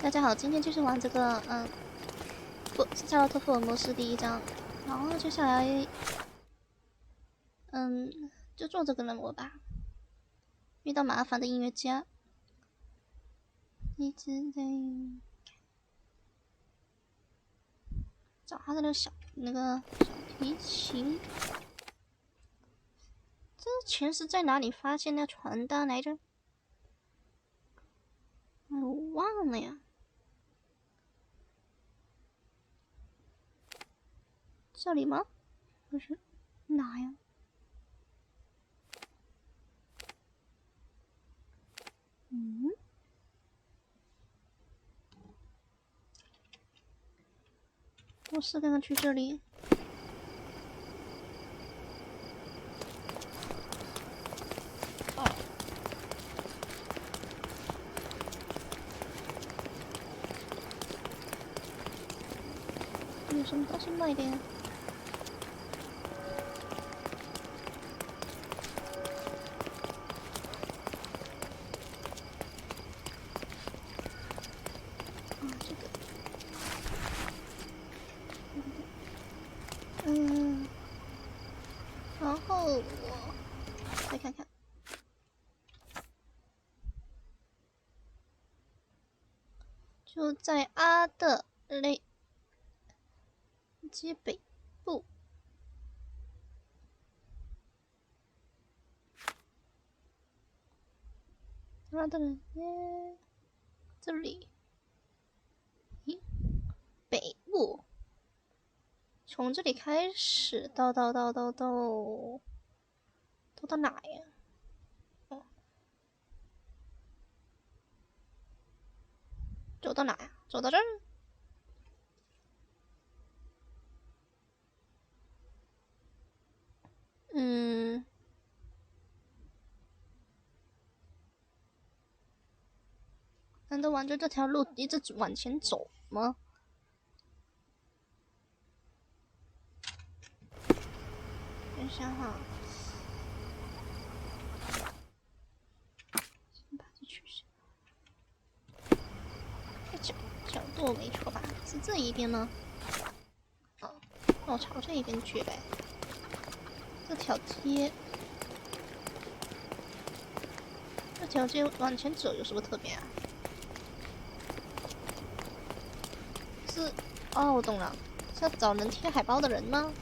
大家好，今天继续玩这个夏洛特福尔摩斯第1章，然后接下来就做这个任务吧。遇到麻烦的音乐家，一直在找他的那个小提琴。之前是在哪里发现那传单来着？我忘了呀。这里吗？不是，哪呀？我是刚刚去这里。有什么东西卖的呀？这个，然后我再看看，就在阿德雷街北部。阿德雷街这里，咦，北部，从这里开始到哪呀？走到哪呀？走到这儿。难道沿着这条路一直往前走吗？等一下哈，先把这取消。角度没错吧？是这一边吗？那我朝这一边去呗。这条街往前走有什么特别啊？是哦，我懂了，是要找能贴海报的人吗？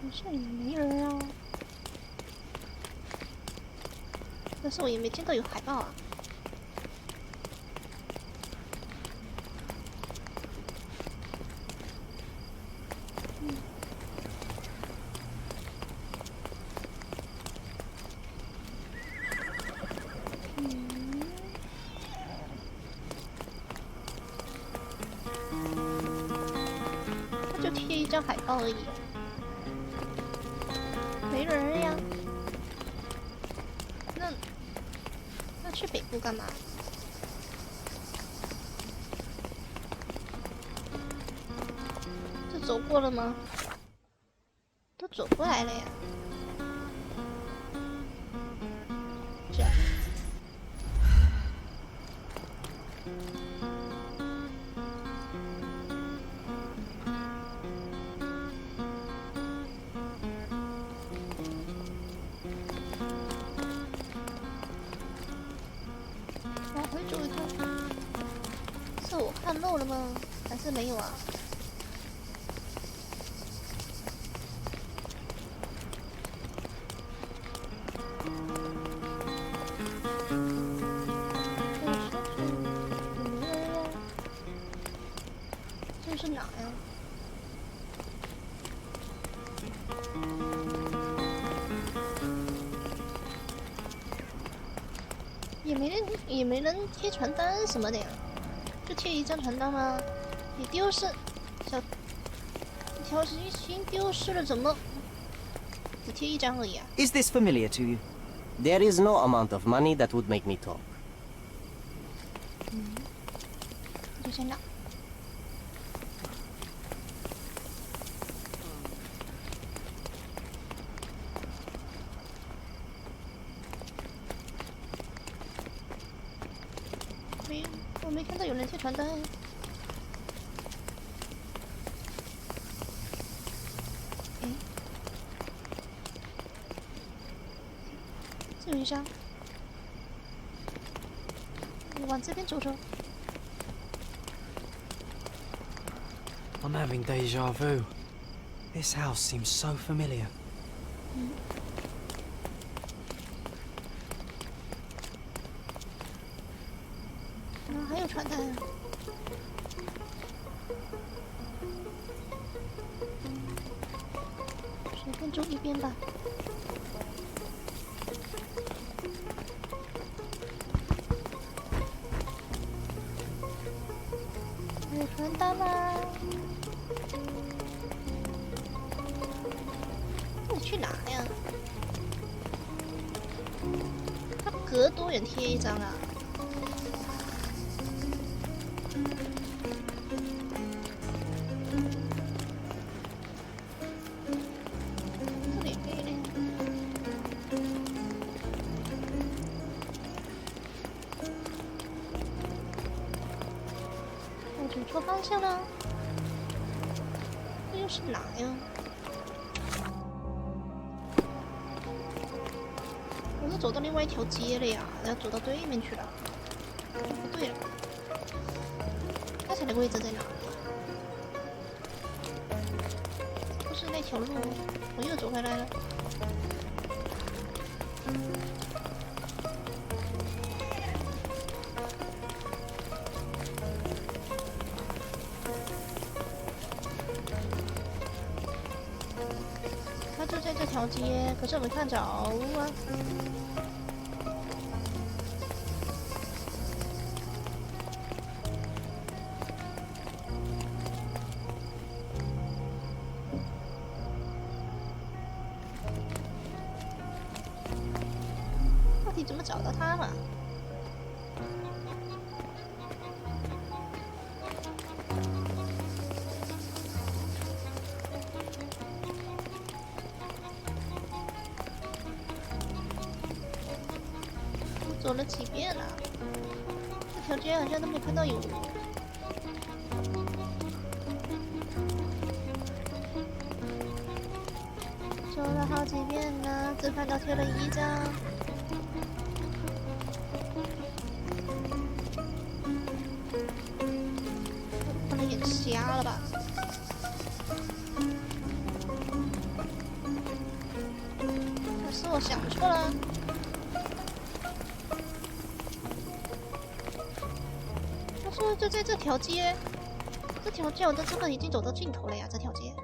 好像也没人啊，但是我也没见到有海报啊。就贴一张海报而已，没人呀。那去北部干嘛？这走过了吗？都走过来了呀。这样。往回走一趟，是我看漏了吗？还是没有啊？这是哪呀？也没人贴传单什么的呀，就贴一张传单吗？你丢失一条星星丢失了，怎么只贴一张而已啊？ Is this familiar to you? There is no amount of money that would make me talk. 就在那。没看到有人贴传单。哎，这有一张，往这边走走。 I'm having deja vu. This house seems so familiar. 还有传单啊！随便走一边吧。还有传单吗？你去哪呀？他隔多远贴一张啊？ 走错方向了，这又是哪呀？我是走到另外一条街了呀，要走到对面去了。不对了，刚才那个位置在哪？不是那条路，我又走回来了。他就在这条街，可是我没看着啊。到底怎么找到他嘛？走了几遍了，这条街好像都没看到有。走了好几遍了，只看到贴了一张。可能眼瞎了吧？可是我想错了。 说就在这条街，这条街我的这个已经走到尽头了呀，这条街。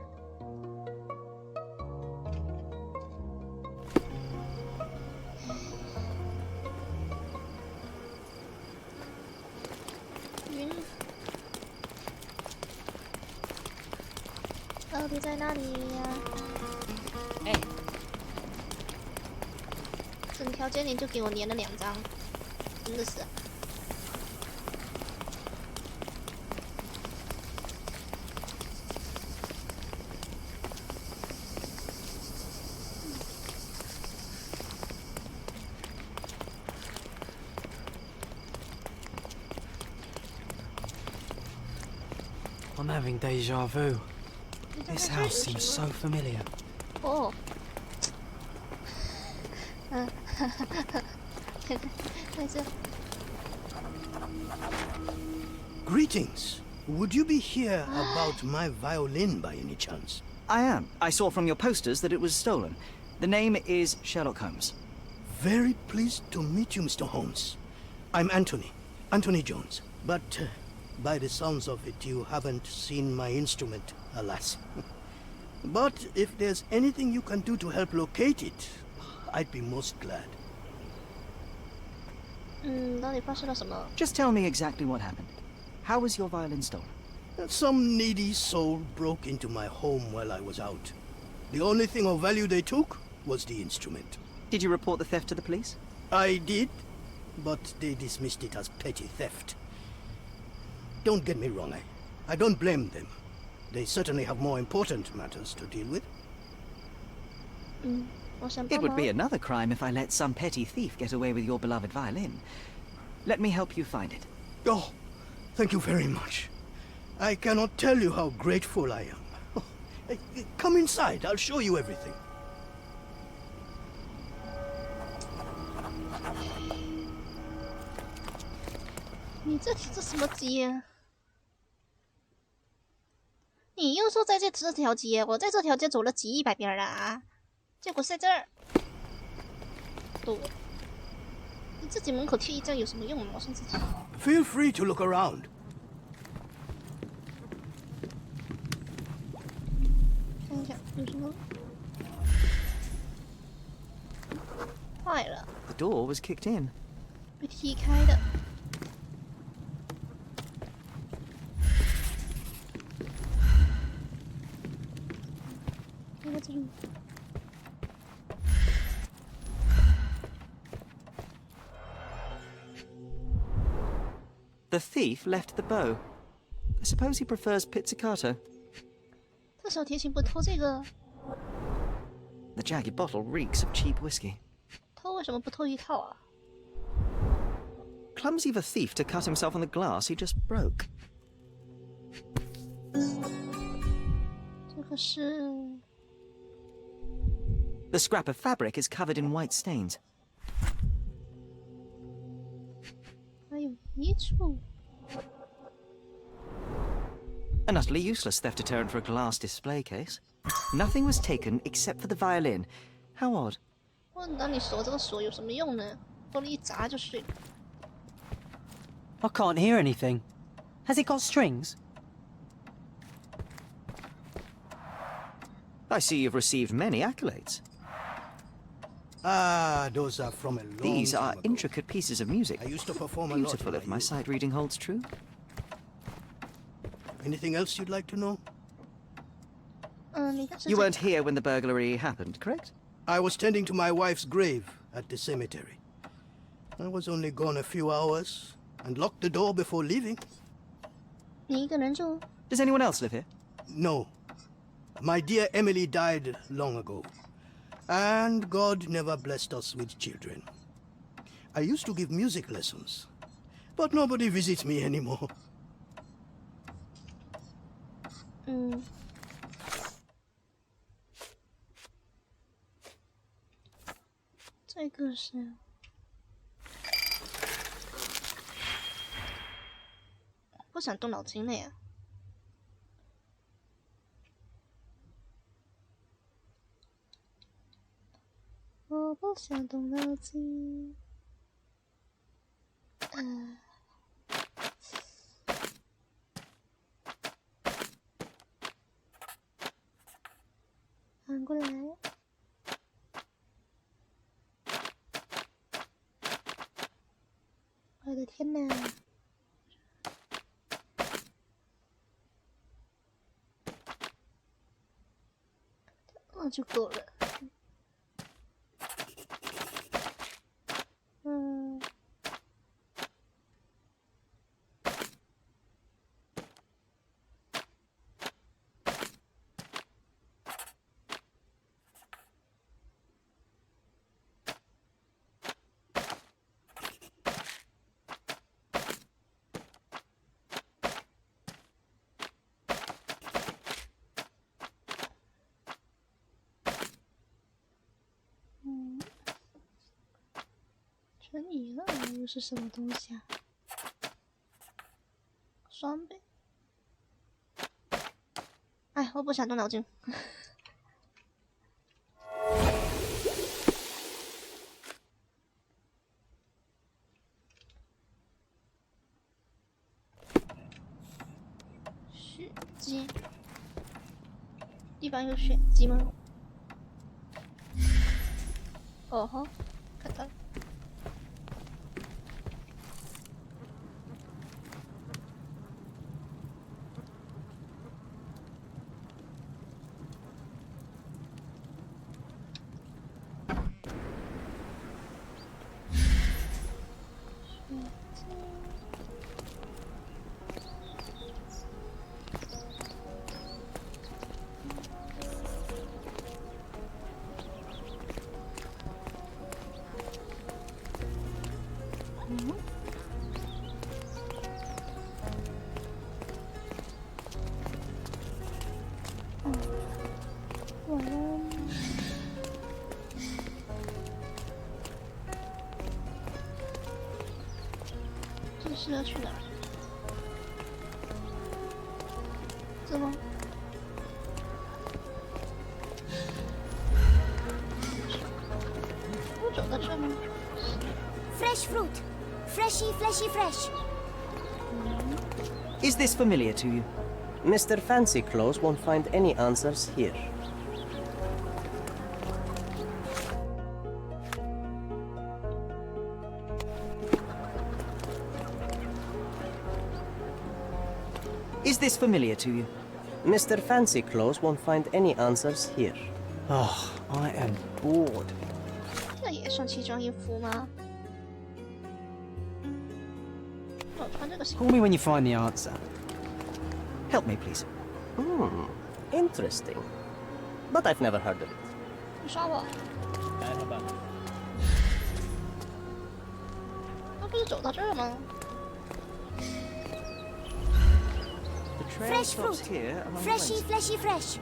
云，到底在哪里呀？哎，整条街你就给我连了2张，真的是。 I'm having deja vu. This house seems so familiar. 哦，但是 Greetings. Would you be here about my violin by any chance? I am. I saw from your posters that it was stolen. The name is Sherlock Holmes. Very pleased to meet you, Mr. Holmes. I'm Anthony Jones. But by the sounds of it, you haven't seen my instrument, alas. But if there's anything you can do to help locate it, I'd be most glad. 到底发生了什么？ Just tell me exactly what happened. How was your violin stolen? Some needy soul broke into my home while I was out. The only thing of value they took was the instrument. Did you report the theft to the police? I did, but they dismissed it as petty theft. Don't get me wrong, I don't blame them. They certainly have more important matters to deal with. 我想 It 帮 would 忙。 be another crime if I let some petty thief get away with your beloved violin. Let me help you find it. Oh, Thank you very much. I cannot tell you how grateful I am. Oh, come inside. I'll show you everything. 你这什么街？你又说在这条街，我在这条街走了几100遍了啊，结果在这儿，对，你自己门口贴一张有什么用吗？我说自己。Feel free to look around. 看一下有什么。坏了。 The door was kicked in. 被踢开的。在这里。The thief left the bow. I suppose he prefers pizzicato. 这小提琴不偷这个？ The jagged bottle reeks of cheap whiskey. 偷为什么不偷一套啊？ Clumsy of a thief to cut himself on the glass he just broke. 这个是 The scrap of fabric is covered in white stains. 还有一处。 An utterly useless theft deterrent for a glass display case. Nothing was taken except for the violin. How odd. 问那你锁这个锁有什么用呢？玻璃一砸就碎了。 I can't hear anything. Has it got strings? I see you've received many accolades. Ah, those are from a long These time are ago. intricate pieces of music. I used to perform a lot. Beautiful in if my youth. sight reading holds true. Anything else you'd like to know? 你但是 You weren't here when the burglary happened, correct? I was tending to my wife's grave at the cemetery. I was only gone a few hours and locked the door before leaving. 你一个人住？ Does anyone else live here? No. My dear Emily died long ago. And God never blessed us with children. I used to give music lessons. But nobody visits me anymore. 嗯。这个是。 不想动脑筋了呀。我不想动脑筋。反过来。我的天哪！ 那就够了。嗯。成瘾了又是什么东西啊？双倍。哎，我不想动脑筋。血迹，地方有血迹吗？哦吼，看到了。是要去哪儿？这吗？我走到这吗？ Fresh fruit. Freshy, fleshy, fresh. Is this familiar to you? Mr. Fancy Clothes won't find any answers here. Is this familiar to you? Mr. Fancy Clothes won't find any answers here. Oh, I am bored. 这也算奇装异服吗？我穿这个行 Call me when you find the answer. Help me, please. Interesting. But I've never heard of it. 你刷我。他不是走到这儿吗？ The trail Fresh stops fruit. here among the Freshy, ways. fleshy, fresh.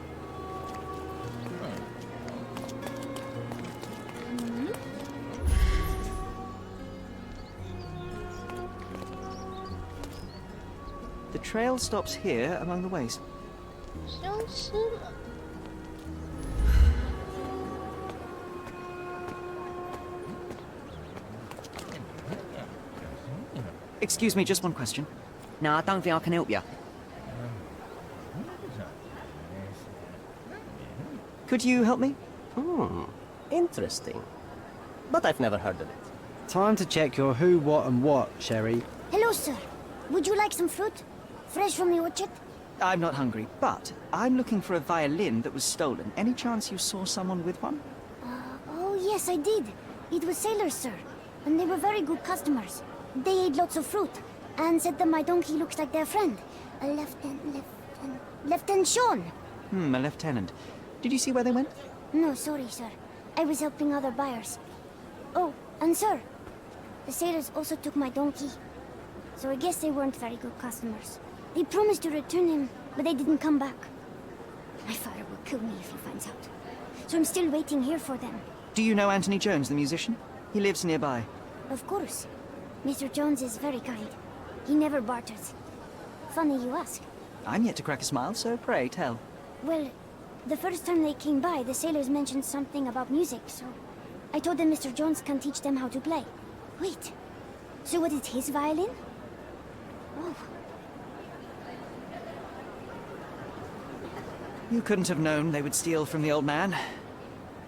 The trail stops here among the ways. 相似了。 Excuse me, just one question. No, I don't think I can help you. Could you help me? Interesting. But I've never heard of it. Time to check your who, what, and what, Sherry. Hello, sir. Would you like some fruit? Fresh from the orchard? I'm not hungry, but I'm looking for a violin that was stolen. Any chance you saw someone with one? Oh, yes, I did. It was sailors, sir. And they were very good customers. They ate lots of fruit and said that my donkey looks like their friend. A Lieutenant Sean. A lieutenant. Did you see where they went? No, sorry, sir. I was helping other buyers. Oh, and sir, the sailors also took my donkey. So I guess they weren't very good customers. They promised to return him, but they didn't come back. My father will kill me if he finds out. So I'm still waiting here for them. Do you know Anthony Jones, the musician? He lives nearby. Of course. Mr. Jones is very kind. He never barters. Funny you ask. I'm yet to crack a smile, so pray tell. Well, the first time they came by, the sailors mentioned something about music, so I told them Mr. Jones can teach them how to play. Wait, so what is his violin? Oh, You couldn't have known they would steal from the old man.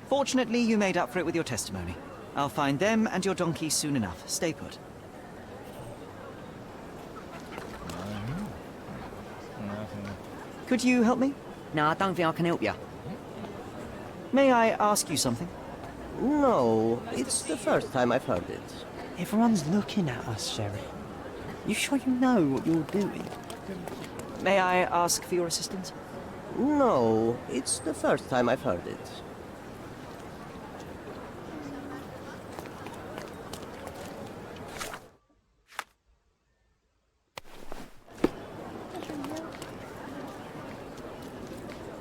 Fortunately, you made up for it with your testimony. I'll find them and your donkey soon enough. Stay put. Could you help me? No, I don't think I can help you. May I ask you something? No, it's the first time I've heard it. Everyone's looking at us, Sherry. You sure you know what you're doing? May I ask for your assistance? No, it's the first time I've heard it.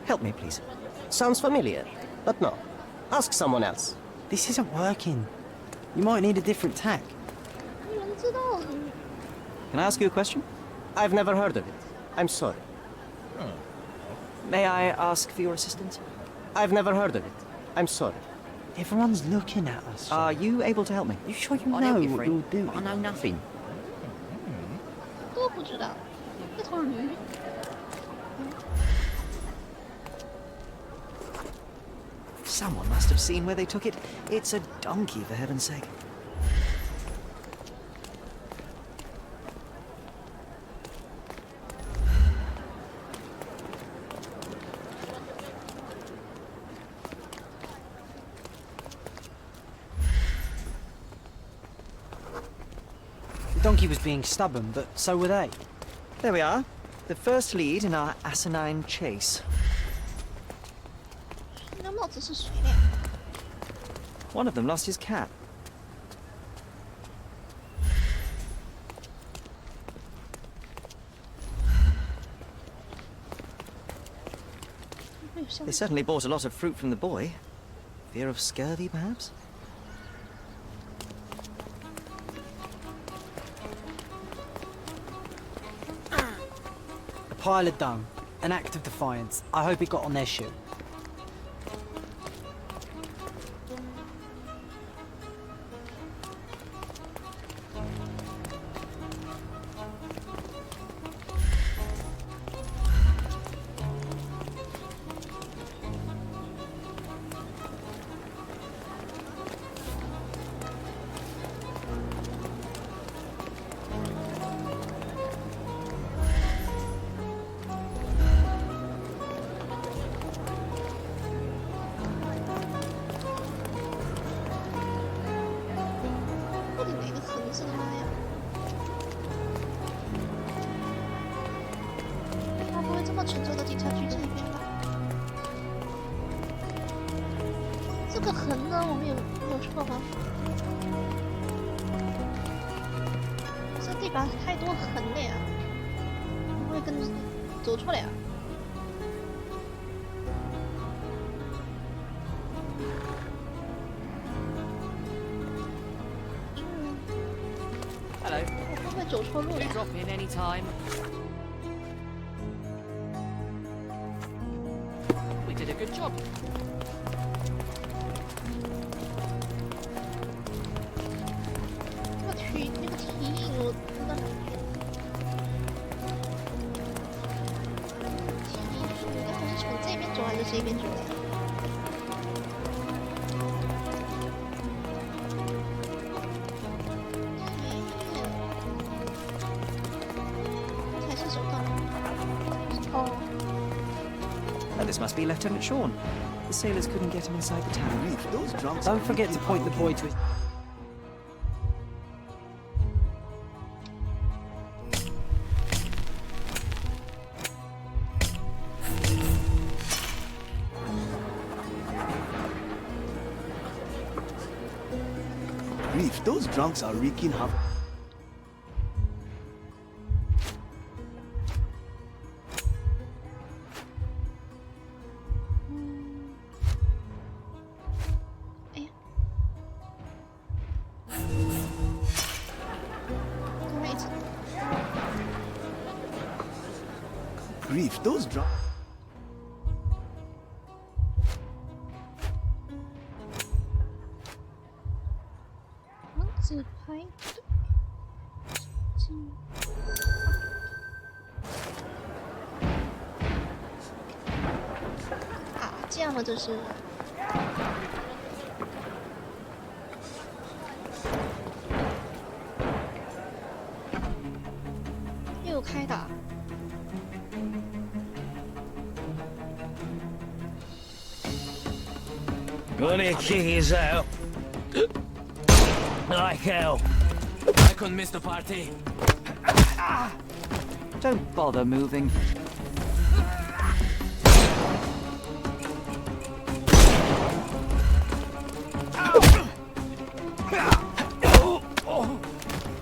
Help me, please. Sounds familiar, but no. Ask someone else. This isn't working. You might need a different tack. 你们知道？ Can I ask you a question? I've never heard of it. I'm sorry. May I ask for your assistance? I've never heard of it. I'm sorry. Everyone's looking at us. Are Sherry. you able to help me? You sure you know what you're doing? I know nothing. 都不知道。一头驴。 Someone must have seen where they took it. It's a donkey, for heaven's sake. The donkey was being stubborn, but so were they. There we are. The first lead in our asinine chase. 那个帽子是谁的呀？ One of them lost his cap. They certainly bought a lot of fruit from the boy. Fear of scurvy, perhaps? pile of dung. An act of defiance. I hope it got on their shoe.沉重的警察局这边吧。这个横呢，我们没有错吧？这地板太多横了呀，不会跟走错了呀。Hello. 我会不会走错路了呀？ Drop in any time. We did a good job. 那个提引我那提引应该是从这边走还是这边走的？才是走道。哦。 Oh, this must be Lieutenant Sean. The sailors couldn't get him inside the town. Those drunks Don't forget to point the boy to his... Reef, those drunks are wreaking havoc. Reef, those drunks. 自拍对，啊，这样吗？这是。又有开打。 Gonna kick his out. Like hell. I couldn't miss the party. Don't bother moving.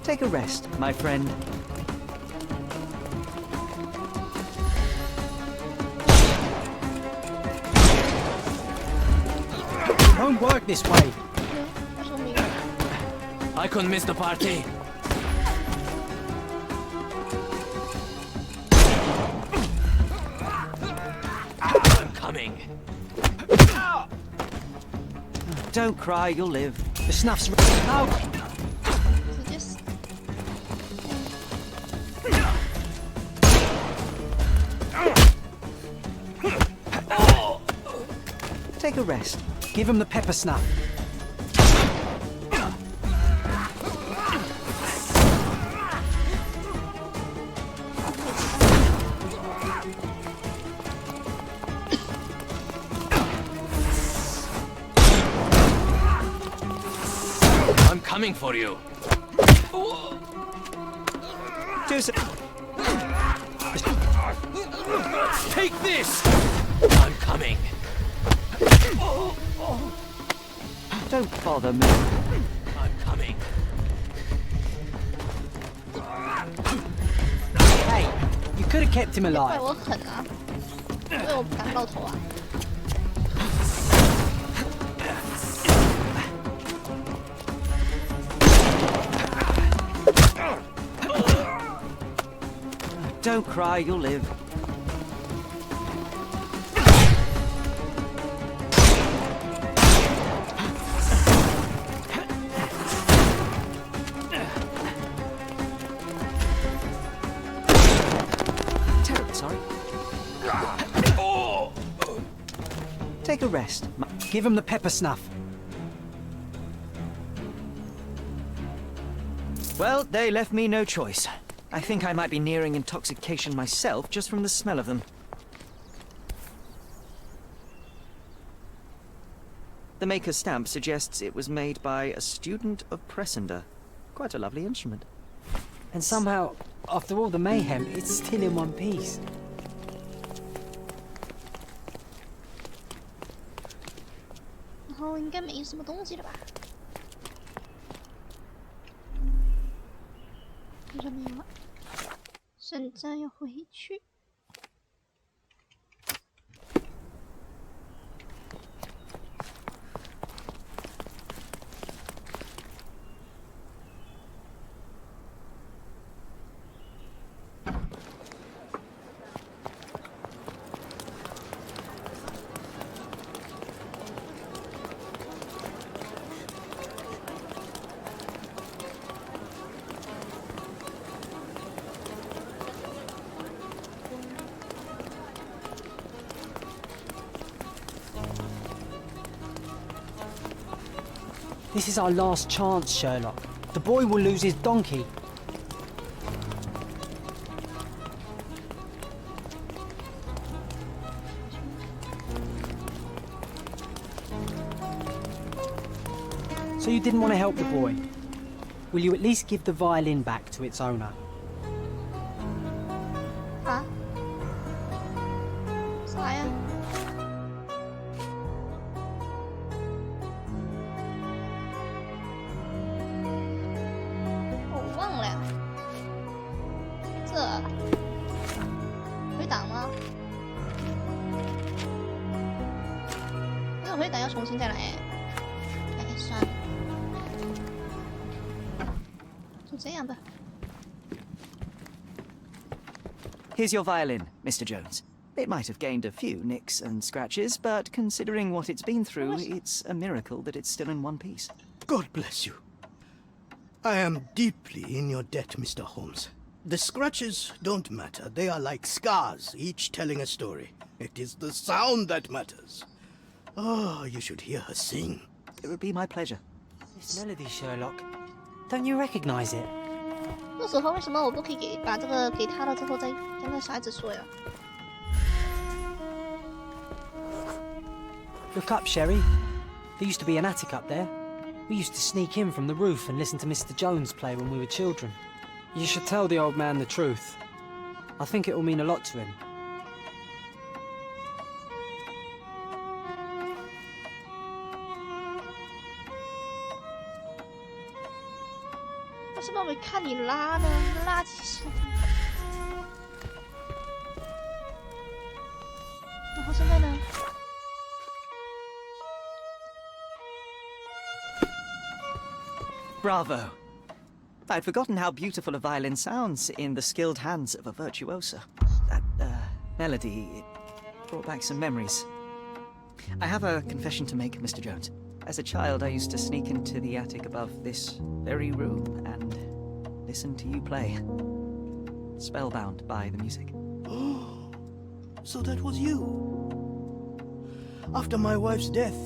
Take a rest, my friend. It won't work this way. I couldn't miss the party. I'm coming. Don't cry, you'll live. The snuff's... No! 直接死。 Take a rest. Give him the pepper snuff. I'm coming for you. Do so. Take this. I'm coming. Don't bother moving. I'm coming. Hey, you could have kept him 怪 alive. 我狠啊，因为我不敢冒头啊。 Don't cry, you'll live. rest. Give him the pepper snuff. Well, they left me no choice. I think I might be nearing intoxication myself just from the smell of them. The maker's stamp suggests it was made by a student of Pressender. Quite a lovely instrument. And somehow, after all the mayhem, it's still in one piece. 然后应该没什么东西了吧？好像没有了。现在要回去。This is our last chance, Sherlock. The boy will lose his donkey. So you didn't want to help the boy? Will you at least give the violin back to its owner? 啊？啥呀？我忘了呀。这回档吗？这个回档要重新再来。哎，算了，就这样吧。 Here's your violin, Mr. Jones. It might have gained a few nicks and scratches, but considering what it's been through, it's a miracle that it's still in one piece. God bless you. I am deeply in your debt, Mr. Holmes. The scratches don't matter. They are like scars, each telling a story. It is the sound that matters. Oh, you should hear her sing. It would be my pleasure. This melody, Sherlock. Don't you recognize it? 这时候为什么我不可以把这个给他了之后再跟那小孩子说呀？ Look up, Sherry. There used to be an attic up there. We used to sneak in from the roof and listen to Mr. Jones play when we were children. You should tell the old man the truth. I think it will mean a lot to him. 为什么没看你拉呢？拉几下。然后现在呢？ Bravo! I'd forgotten how beautiful a violin sounds in the skilled hands of a virtuoso. That, melody, it brought back some memories. I have a confession to make, Mr. Jones. As a child, I used to sneak into the attic above this very room and listen to you play. Spellbound by the music. Oh, so that was you. After my wife's death,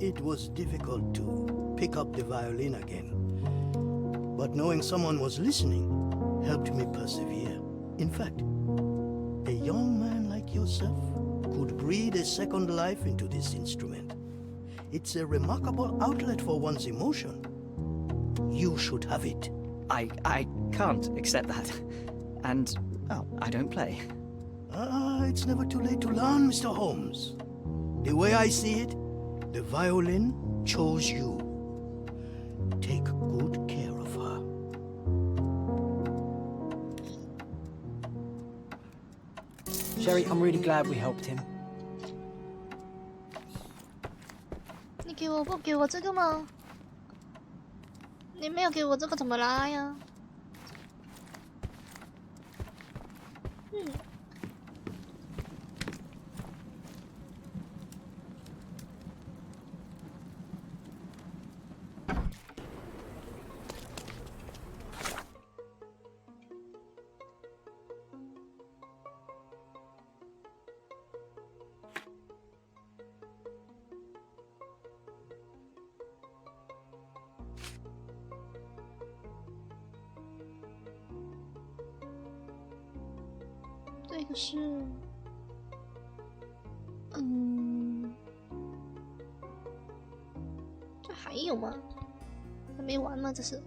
it was difficult to pick up the violin again. But knowing someone was listening helped me persevere. In fact, a young man like yourself could breathe a second life into this instrument. It's a remarkable outlet for one's emotion. You should have it. I can't accept that. And, well, I don't play. It's never too late to learn, Mr. Holmes. The way I see it, the violin chose you. Take good care of her. Sherry, I'm really glad we helped him. 你给我不给我这个吗？你没有给我这个怎么拉呀？嗯。这个是，这还有吗？还没完吗？这是。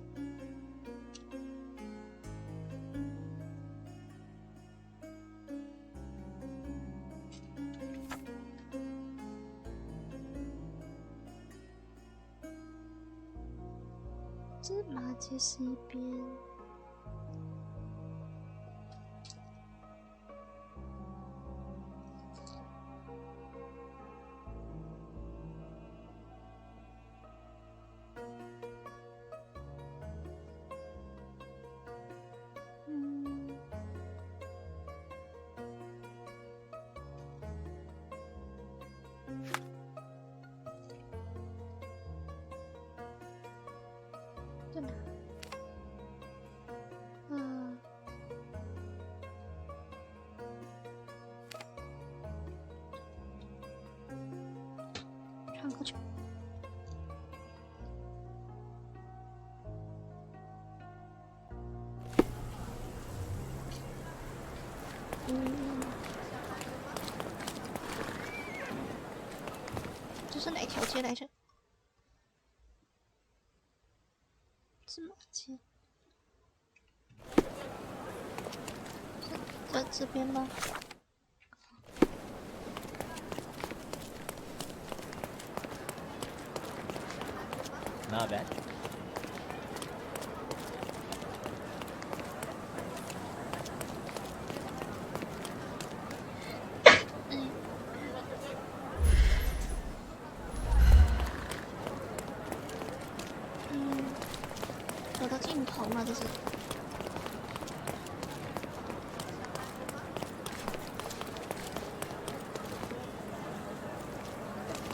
芝麻街是一边。在哪？穿过去。这是哪条街来着？芝麻街。在这边吗？Not bad. 走到尽头了，这是。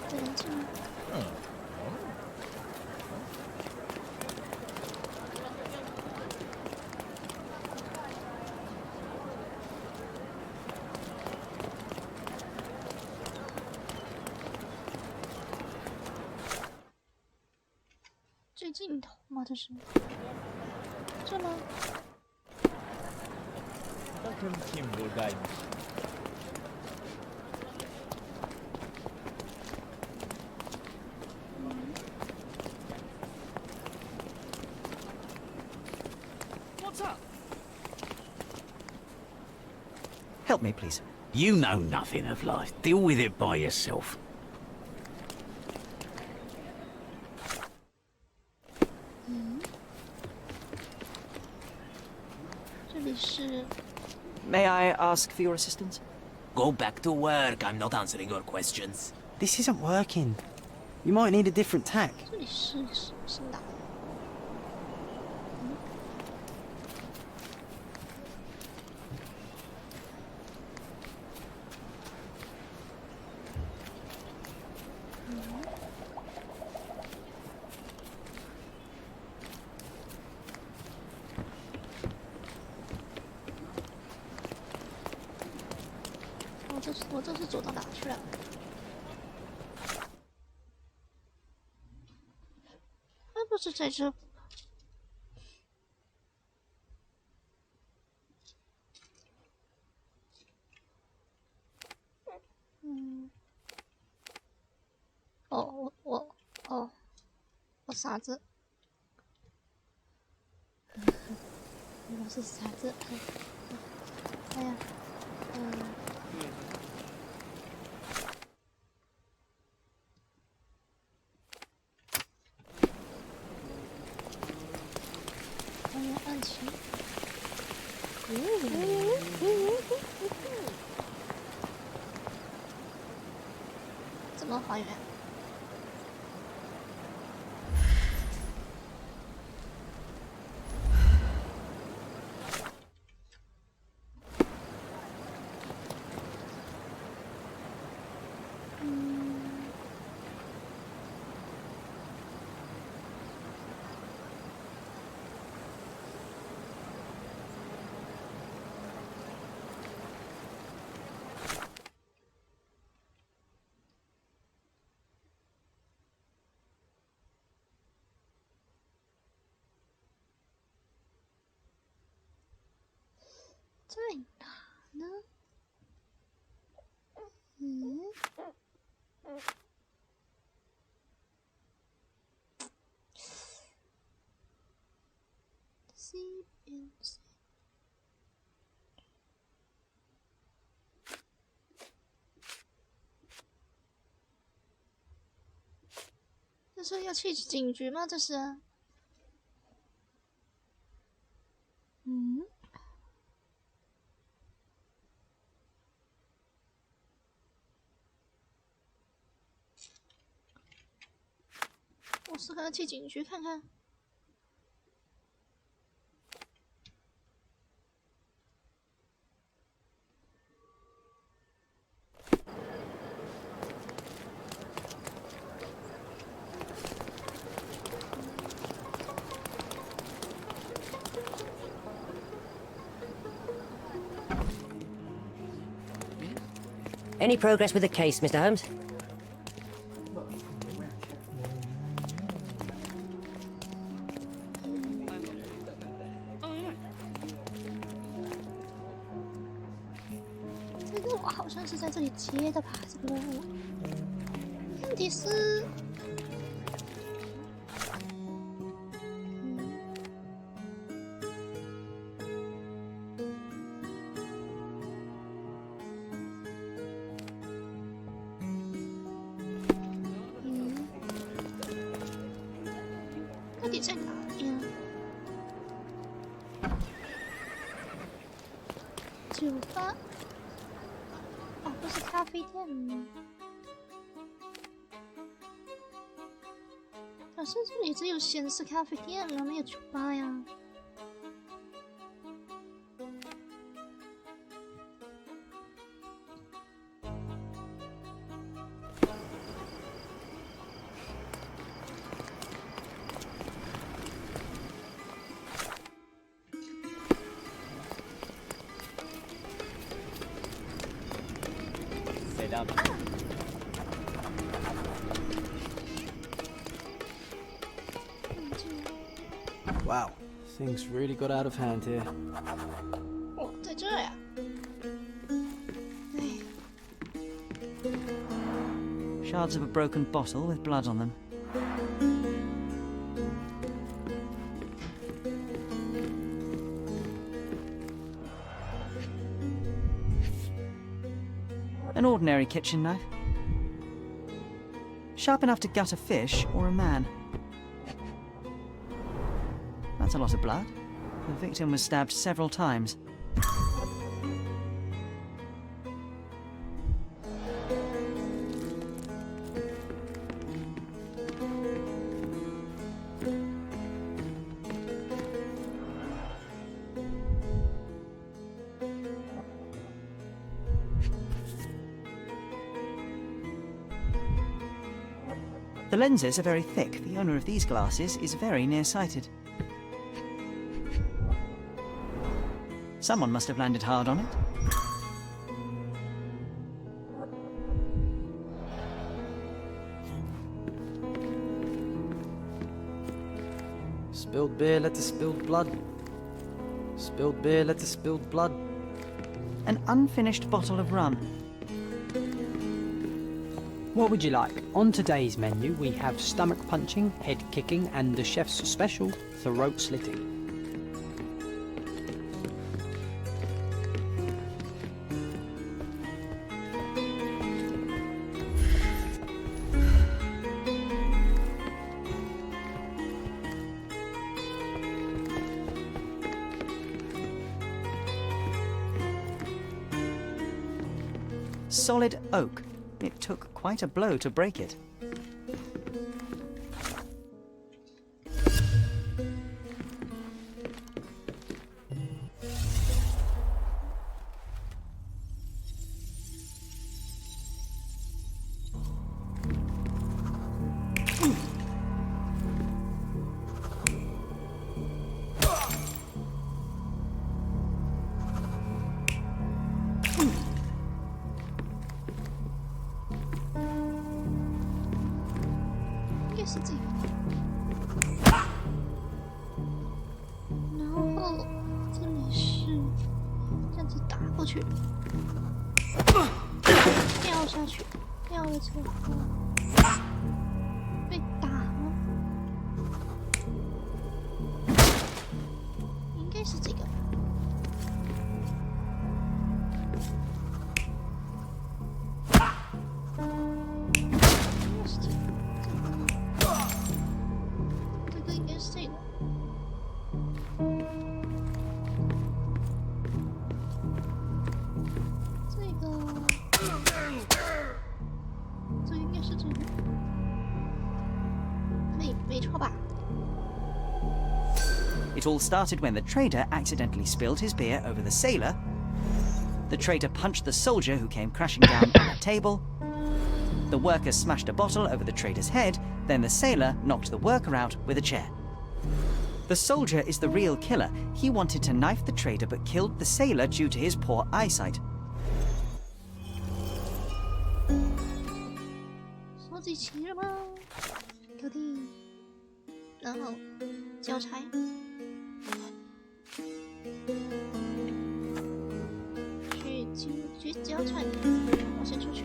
这能进吗？最尽头吗？这是？这吗？ Bakın kim buradaymış. What's up? Help me, please. You know nothing of life. Deal with it by yourself. 这里是。 May I ask for your assistance? Go back to work. I'm not answering your questions. This isn't working. You might need a different tack. 这里是哪？我这是走到哪去了？那不是在这？哦，我傻子，我是傻子。哎呀，案情。怎么还原？在哪呢？ C 边 C。这是要去警局吗？这是？我是要去警局看看。Any progress with the case, Mr. Holmes?这个我好像是在这里接的吧？这个任务，问题是，到底在哪里呀？酒吧。哦，不是咖啡店吗？可是这里只有显示咖啡店啊，没有酒吧呀。Wow, things really got out of hand here. 哦，在这呀。哎， Shards of a broken bottle with blood on them. An ordinary kitchen knife. Sharp enough to gut a fish or a man. That's a lot of blood. The victim was stabbed several times. The lenses are very thick. The owner of these glasses is very nearsighted. Someone must have landed hard on it. Spilled beer led to spilled blood. Spilled beer led to spilled blood. An unfinished bottle of rum. What would you like? On today's menu, we have stomach punching, head kicking, and the chef's special, throat slitting. Solid oak. It took quite a blow to break it. 掉下去，掉了之后被打了，应该是这个吧。应该是这个，这个应该是这个。这应该是这个，没错吧？ It all started when the trader accidentally spilled his beer over the sailor. The trader punched the soldier who came crashing down on a table. The worker smashed a bottle over the trader's head, then the sailor knocked the worker out with a chair. The soldier is the real killer. He wanted to knife the trader but killed the sailor due to his poor eyesight. 收集齐了吗？搞定。然后交差。去交差。我先出去。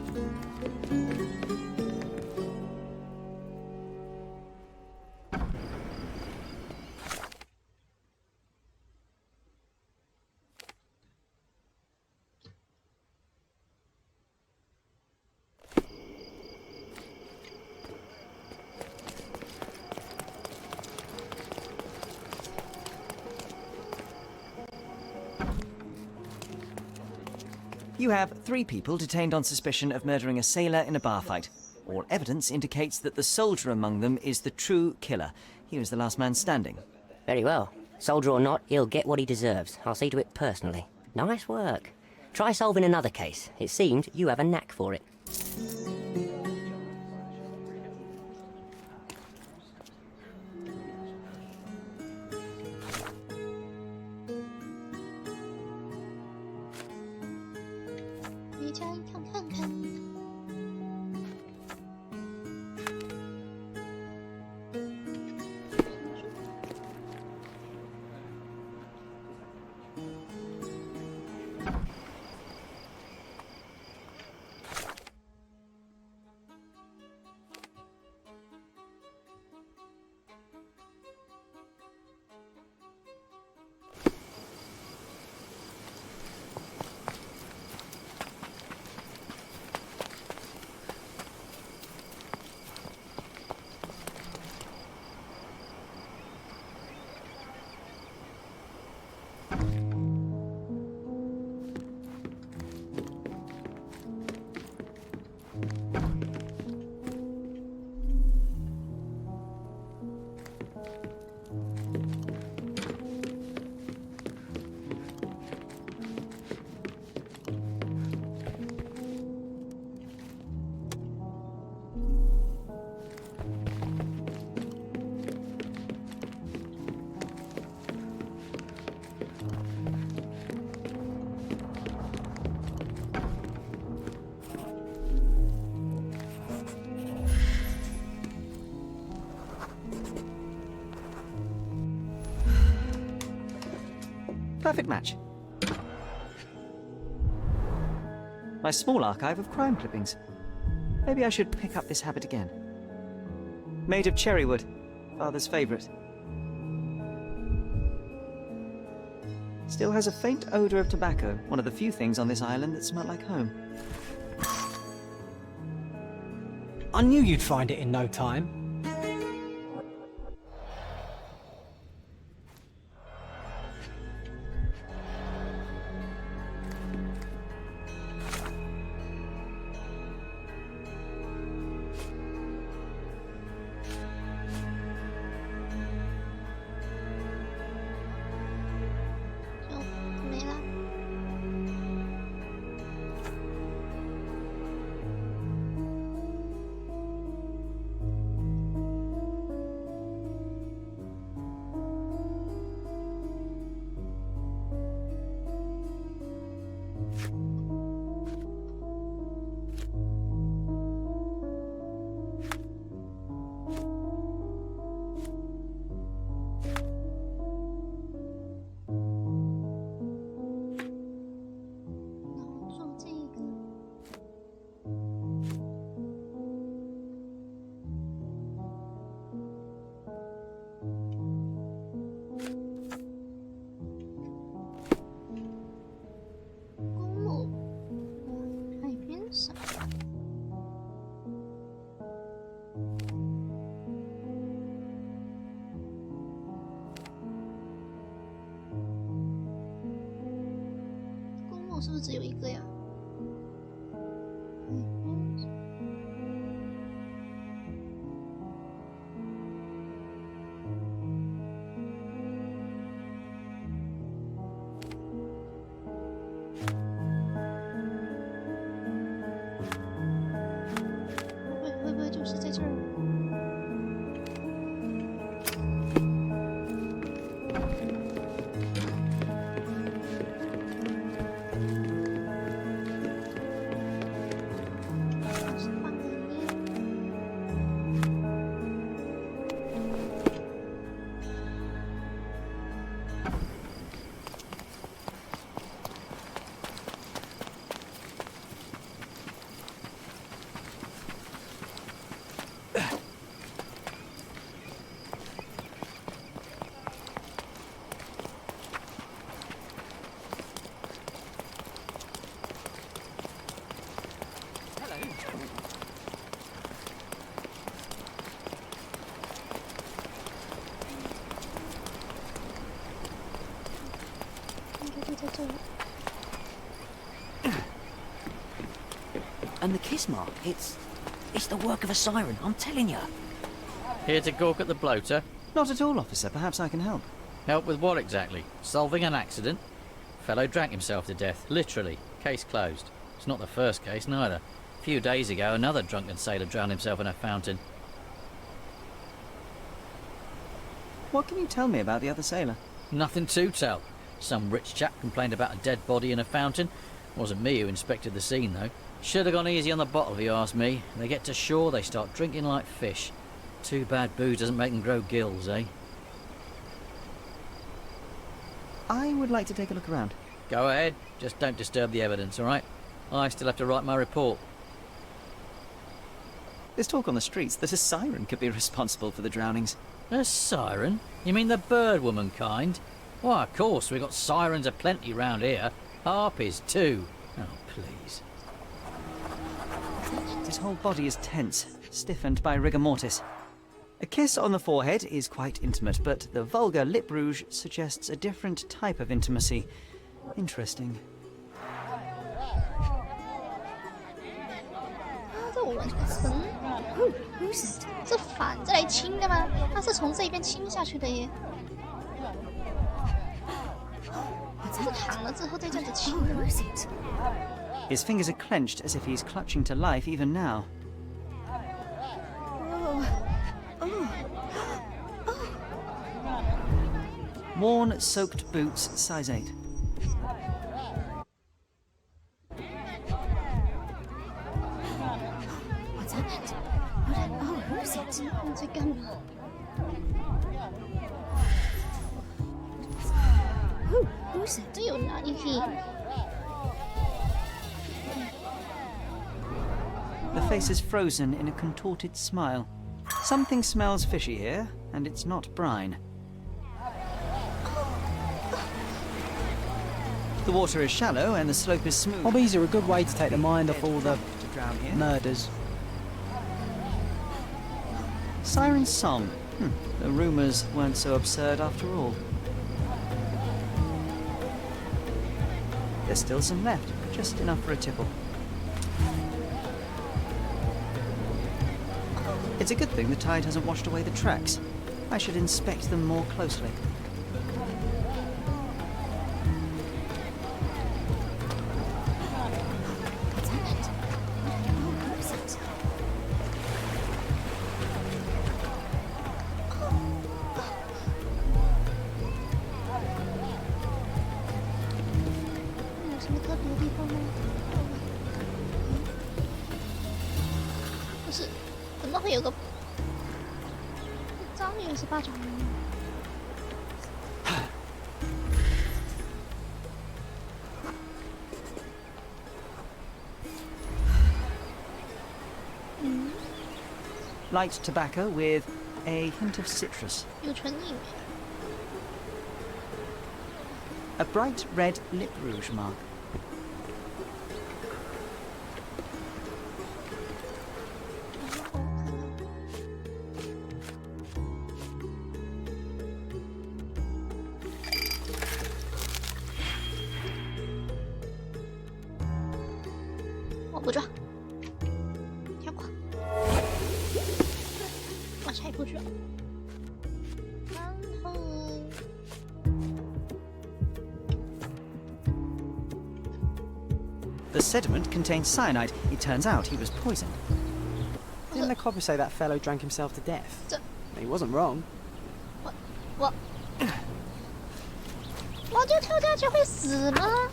You have 3 people detained on suspicion of murdering a sailor in a bar fight. All evidence indicates that the soldier among them is the true killer. He was the last man standing. Very well. Soldier or not, he'll get what he deserves. I'll see to it personally. Nice work. Try solving another case. It seems you have a knack for it. 回家一趟看看。Perfect match. My small archive of crime clippings. Maybe I should pick up this habit again. Made of cherry wood, father's favourite. Still has a faint odour of tobacco, one of the few things on this island that smell like home. I knew you'd find it in no time. 是不是只有一个呀？会不会就是在这儿？And the kiss mark, it's the work of a siren, I'm telling you. Here to gawk at the bloater? Not at all, officer. Perhaps I can help. Help with what exactly? Solving an accident? Fellow drank himself to death, literally. Case closed. It's not the first case, neither. A few days ago, another drunken sailor drowned himself in a fountain. What can you tell me about the other sailor? Nothing to tell. Some rich chap complained about a dead body in a fountain. Wasn't me who inspected the scene, though. Should have gone easy on the bottle, if you ask me. They get to shore, they start drinking like fish. Too bad booze doesn't make them grow gills, eh? I would like to take a look around. Go ahead. Just don't disturb the evidence, all right? I still have to write my report. There's talk on the streets that a siren could be responsible for the drownings. A siren? You mean the bird woman kind? Why, of course, we've got sirens aplenty round here. Harpies, too. Oh, please. His whole body is tense, stiffened by rigor mortis. A kiss on the forehead is quite intimate, but the vulgar lip rouge suggests a different type of intimacy. Interesting. 这我完全沉，这反着来亲的吗？他是从这边亲下去的耶。这是躺了之后再这样子亲的吗？ His fingers are clenched as if he's clutching to life even now. Worn, soaked boots, size 8. What's happened? Oh, who's it? 你在干嘛？ Who's it? 这有哪里可以？ The face is frozen in a contorted smile. Something smells fishy here, and it's not brine. The water is shallow and the slope is smooth. Hobbies are a good way to take the mind off all the To drown here. murders. Siren song. The rumours weren't so absurd after all. There's still some left, just enough for a tipple. It's a good thing the tide hasn't washed away the tracks. I should inspect them more closely. What's happened? Oh, who's it? 有什么特别的地方吗？不是，怎么会有个章鱼是8爪鱼呢？ Light tobacco with a hint of citrus. 有唇印。 A bright red lip rouge mark. 捕捉，跳过，往下一步去。然后， The sediment contains cyanide. It turns out he was poisoned. Didn't the copper say that fellow drank himself to death? He wasn't wrong. 我就跳下去会死吗？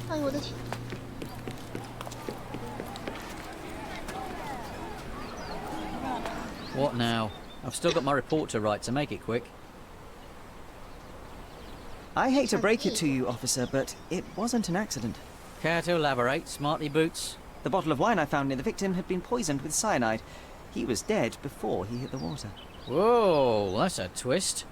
哎呦我的天！ What now? I've still got my report to write, so make it quick. I hate to break it to you, officer, but it wasn't an accident. Care to elaborate, smarty boots? The bottle of wine I found near the victim had been poisoned with cyanide. He was dead before he hit the water. Whoa, that's a twist.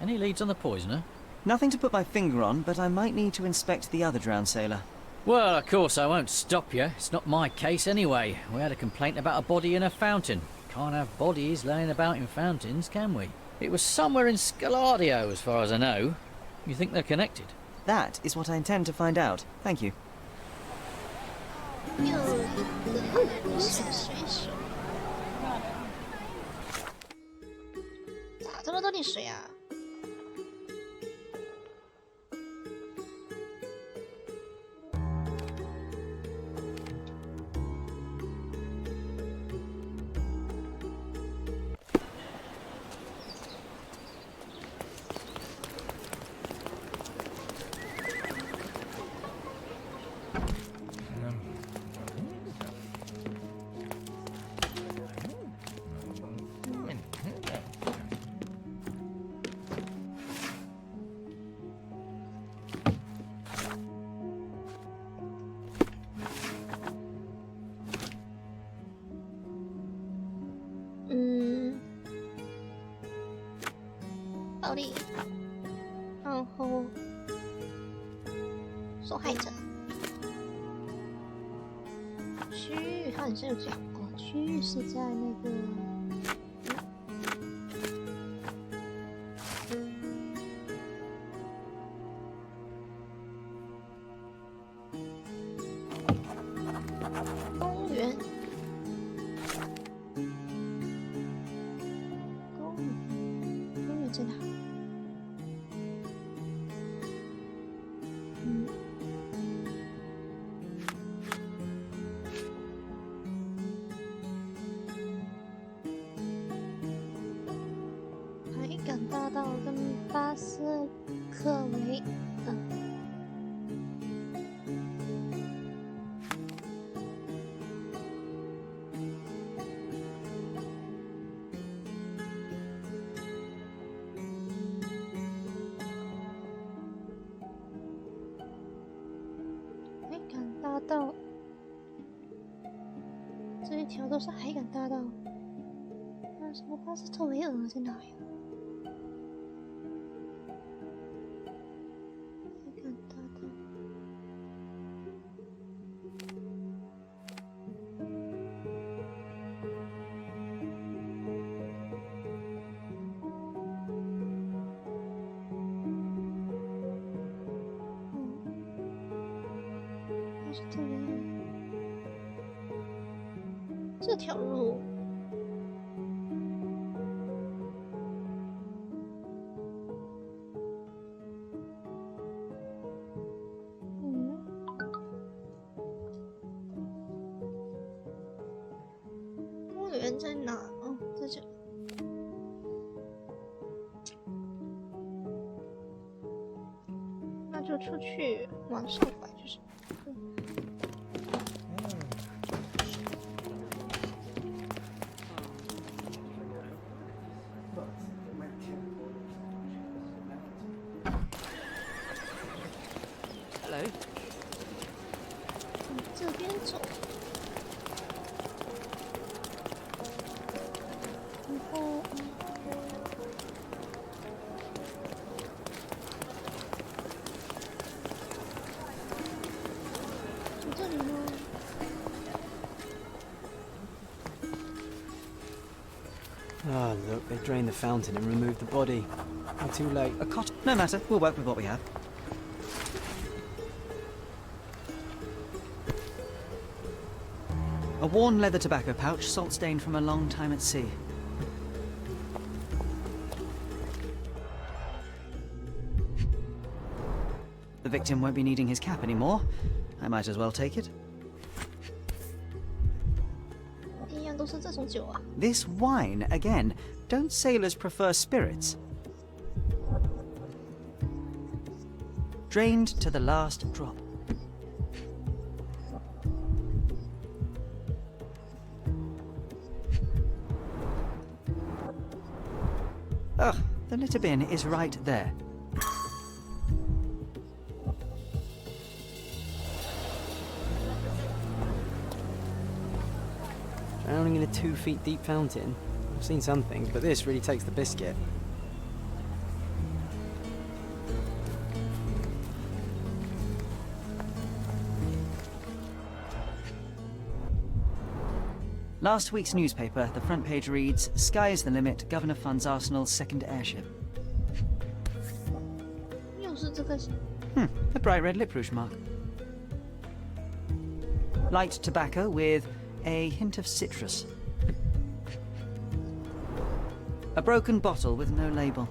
Any leads on the poisoner? Nothing to put my finger on, but I might need to inspect the other drowned sailor. Well, of course I won't stop you. It's not my case anyway. We had a complaint about a body in a fountain. Can't have bodies laying about in fountains, can we? It was somewhere in Scaladio, as far as I know. You think they're connected? That is what I intend to find out. Thank you. 又一个小水手，咋这么多滴水啊？暴力，然后受害者，区域好像有讲过，区域是在那个。 海港大道跟巴斯克维，海港大道这一条都是海港大道，那什么巴斯特维尔在哪呀？ 这条路，公园在哪？哦，在这。那就出去往上拐就是。 这边走，然后从这里吗？Ah, look, they drained the fountain and removed the body. Not too late. A cot. No matter. We'll work with what we have. A worn leather tobacco pouch, salt-stained from a long time at sea. The victim won't be needing his cap anymore. I might as well take it. 一样都是这种酒啊。 This wine, again. Don't sailors prefer spirits? Drained to the last drop. Ugh, the litter bin is right there. Drowning in a 2 feet deep fountain? I've seen some things, but this really takes the biscuit. Last week's newspaper, the front page reads, "Sky's the limit, Governor funds Arsenal's second airship." 又是这个。 A bright red lip rouge mark. Light tobacco with a hint of citrus. A broken bottle with no label.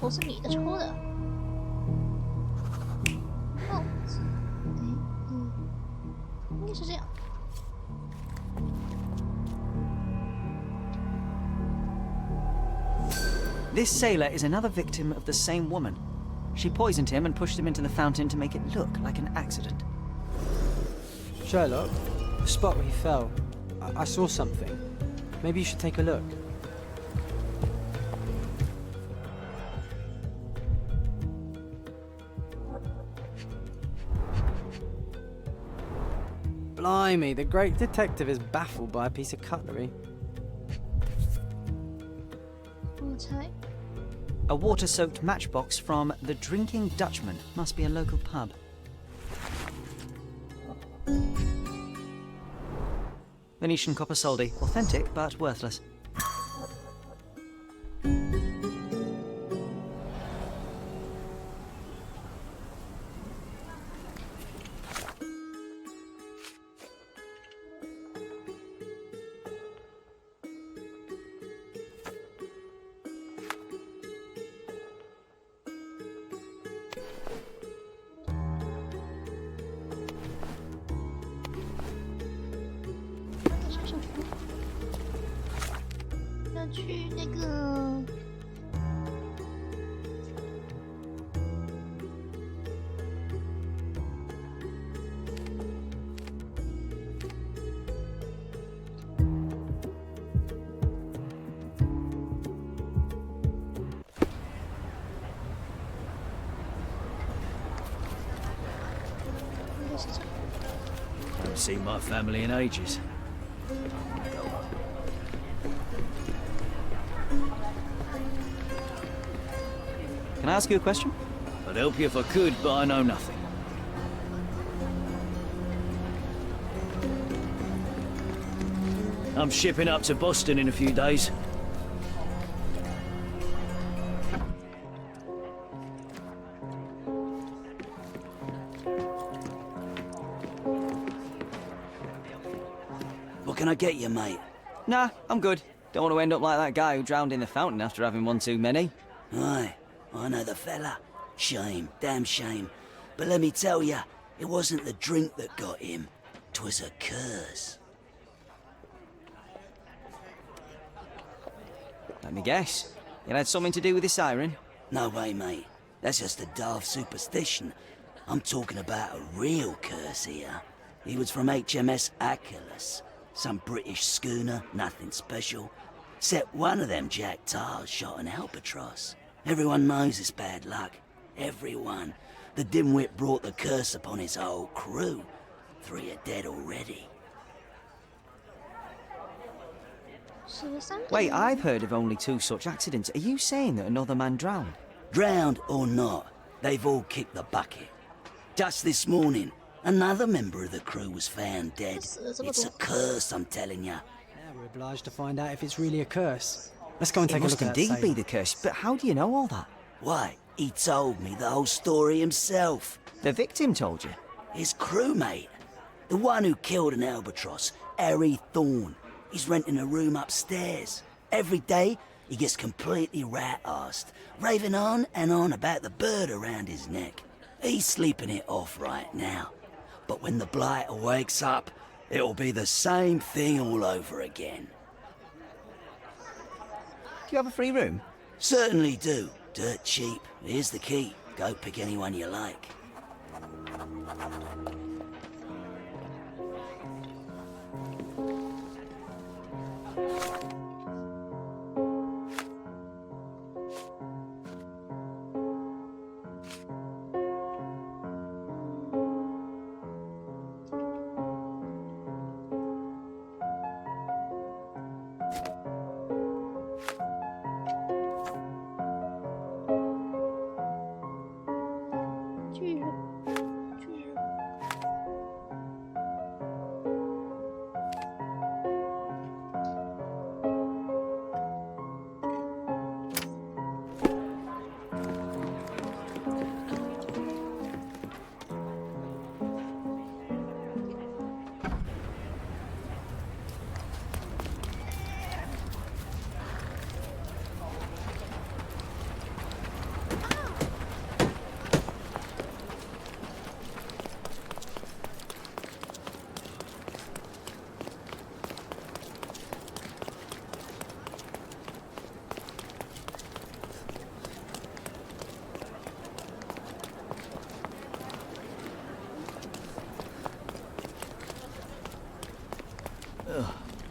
头是女的抽的，帽子，应该是这样。This sailor is another victim of the same woman. She poisoned him and pushed him into the fountain to make it look like an accident. Sherlock, the spot where he fell. I saw something. Maybe you should take a look. Blimey, the great detective is baffled by a piece of cutlery. A water-soaked matchbox from the Drinking Dutchman. Must be a local pub. Venetian copper soldi. Authentic, but worthless. 是这。 Haven't seen my family in ages. Can I ask you a question? I'd help you if I could, but I know nothing. I'm shipping up to Boston in a few days. What can I get you, mate? Nah, I'm good. Don't want to end up like that guy who drowned in the fountain after having one too many. Aye, I know the fella. Shame, damn shame. But let me tell ya, it wasn't the drink that got him. 'Twas a curse. Let me guess. It had something to do with the siren? No way, mate. That's just a daft superstition. I'm talking about a real curse here. He was from HMS Achilles. Some British schooner, nothing special. Except one of them Jack Tars shot an albatross. Everyone knows it's bad luck. Everyone. The dimwit brought the curse upon his whole crew. 3 are dead already. 13 个 Wait, I've heard of only 2 such accidents. Are you saying that another man drowned? Drowned or not, they've all kicked the bucket. Just this morning, another member of the crew was found dead. It's a curse, I'm telling ya. Now we're obliged to find out if it's really a curse. Let's go and It take a must look at that indeed be sailor. the curse, but how do you know all that? Why, he told me the whole story himself. The victim told you? His crewmate. The one who killed an albatross, Harry Thorne. He's renting a room upstairs. Every day, he gets completely rat-arsed, raving on and on about the bird around his neck. He's sleeping it off right now. But when the blighter wakes up, it'll be the same thing all over again. Do you have a free room? Certainly do. Dirt cheap. Here's the key. Go pick anyone you like.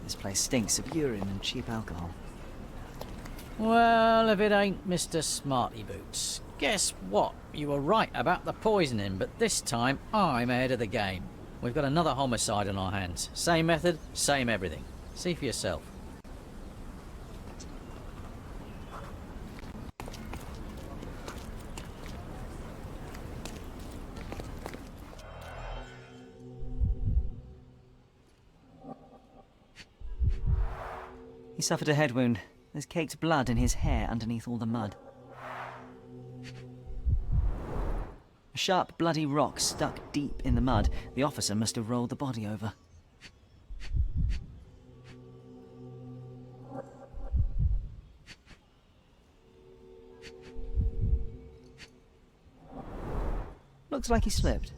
This place stinks of urine and cheap alcohol. Well, if it ain't Mr. Smarty Boots. Guess what? You were right about the poisoning, but this time I'm ahead of the game. We've got another homicide on our hands. Same method, same everything. See for yourself. He suffered a head wound. There's caked blood in his hair underneath all the mud. A sharp, bloody rock stuck deep in the mud. The officer must have rolled the body over. Looks like he slipped.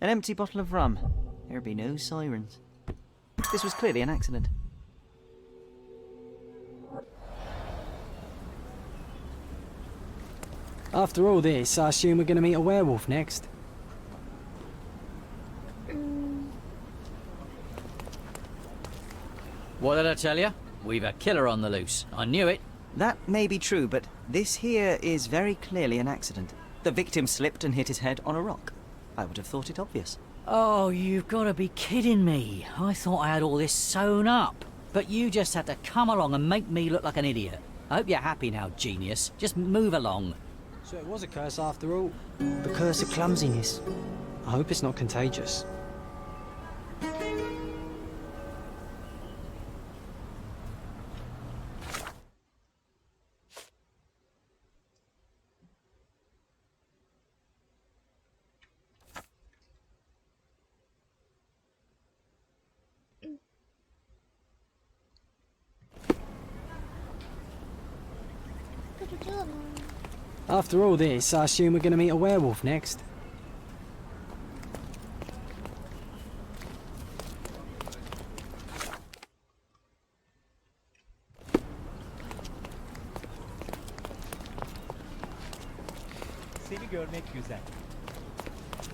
An empty bottle of rum. There'd be no sirens. This was clearly an accident. After all this, I assume we're going to meet a werewolf next. What did I tell you? We've a killer on the loose. I knew it. That may be true, but this here is very clearly an accident. The victim slipped and hit his head on a rock. I would have thought it obvious. Oh, you've got to be kidding me. I thought I had all this sewn up. But you just had to come along and make me look like an idiot. I hope you're happy now, genius. Just move along. So it was a curse after all. The curse of clumsiness. I hope it's not contagious. After all this, I assume we're going to meet a werewolf next. Seni görmek güzel.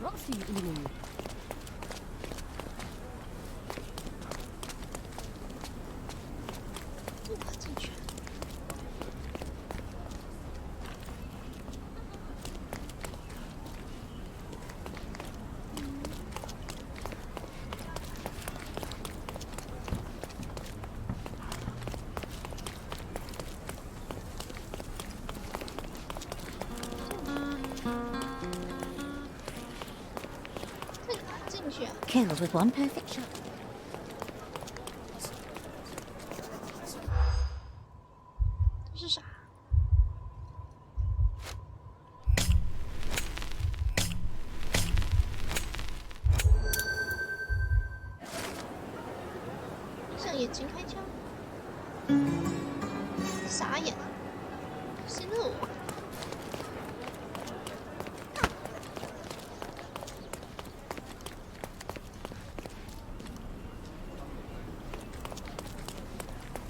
Nasıl 进去。进去啊。 Killed with one perfect shot. 这是啥？向眼睛开枪，傻眼啊！心怒。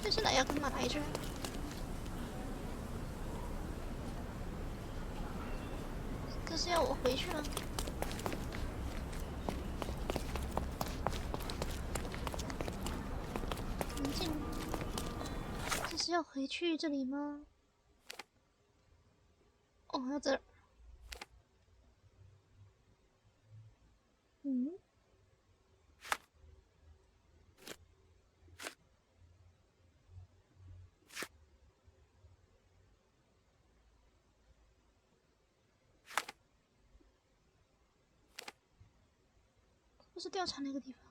这是哪要干嘛来着？ 这是要我回去了。门禁，这是要回去这里吗？哦，还有这儿。嗯。不是调查那个地方。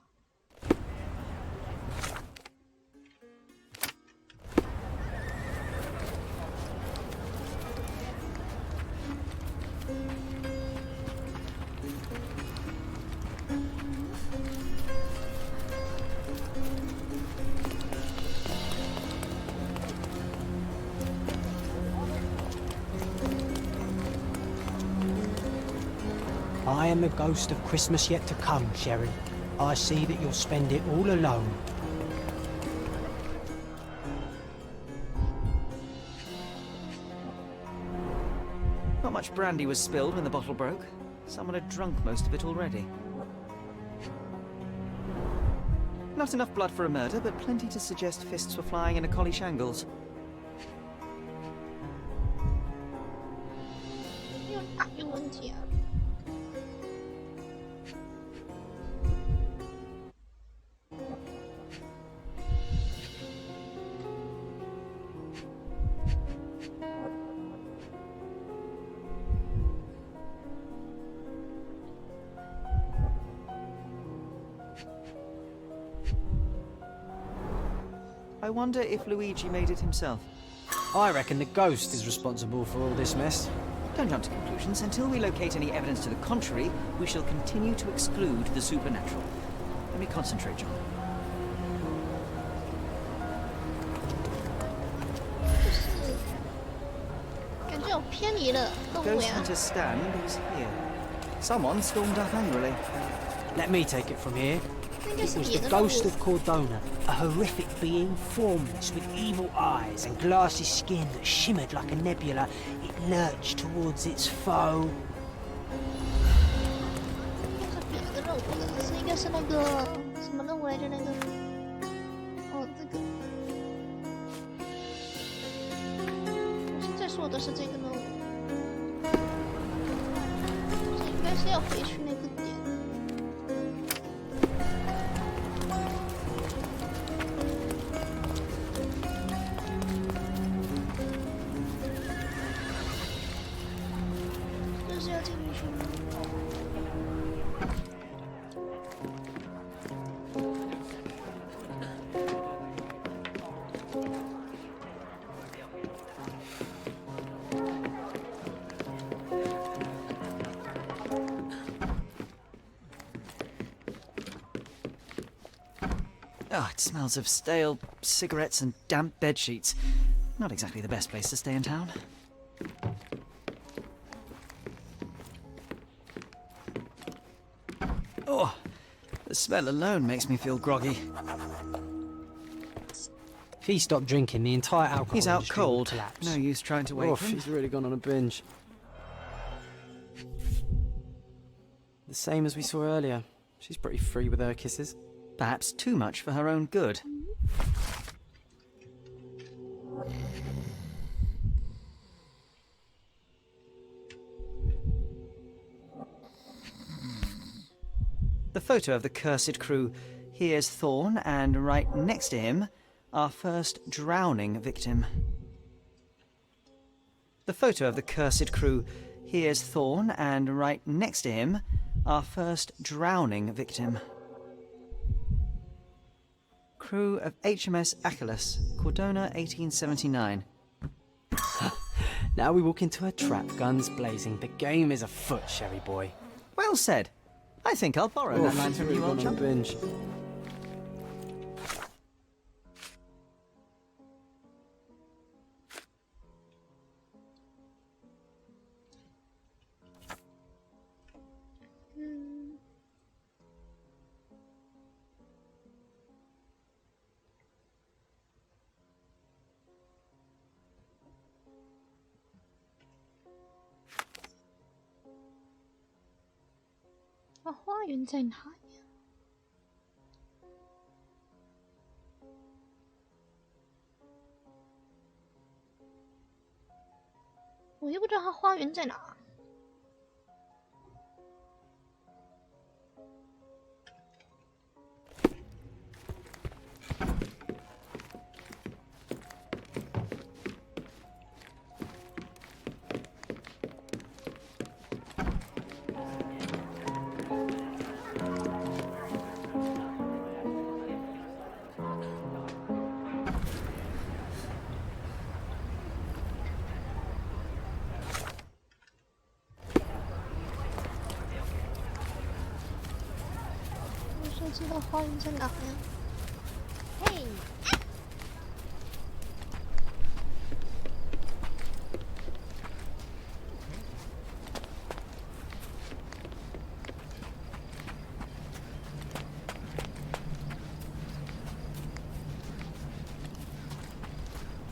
I am the ghost of Christmas yet to come, Sherry. I see that you'll spend it all alone. Not much brandy was spilled when the bottle broke. Someone had drunk most of it already. Not enough blood for a murder, but plenty to suggest fists were flying in a collie shangles. 有问题啊！ I wonder if Luigi made it himself. I reckon the ghost is responsible for all this mess. Don't jump to conclusions. Until we locate any evidence to the contrary, we shall continue to exclude the supernatural. Let me concentrate, John. 就是感觉有偏离了任务 Ghost 呀。 Hunter's stand is here. Someone stormed up angrily. Let me take it from here. 那应该 It 是 was 别 the 的任 ghost 务 of。Cordona, a horrific being, formless, with evil eyes and glassy skin that shimmered like a nebula. It lurched towards its foe. 是别的任务的，是应该是那个什么任务来着？那个，哦，这个说的是这个呢？这应该是要回去那个点。这是要进去吗？Oh, it smells of stale cigarettes and damp bed sheets. Not exactly the best place to stay in town. Oh, the smell alone makes me feel groggy. If he stopped drinking, the entire alcohol He's out industry would cold. collapse. No use trying to wake Oh, him. he's really gone on a binge. The same as we saw earlier. She's pretty free with her kisses. Perhaps too much for her own good. The photo of the cursed crew. Here's Thorn, and right next to him, our first drowning victim. The photo of the cursed crew. Here's Thorn, and right next to him, our first drowning victim. Crew of HMS Achilles, Cordona 1879. Now we walk into a trap, guns blazing. The game is afoot, Sherry boy. Well said. I think I'll borrow that line he's from really you, old gone on a chap. binge. Hmm. 啊，花园在哪呀？我又不知道它花园在哪。我知道花园在哪呀？嘿！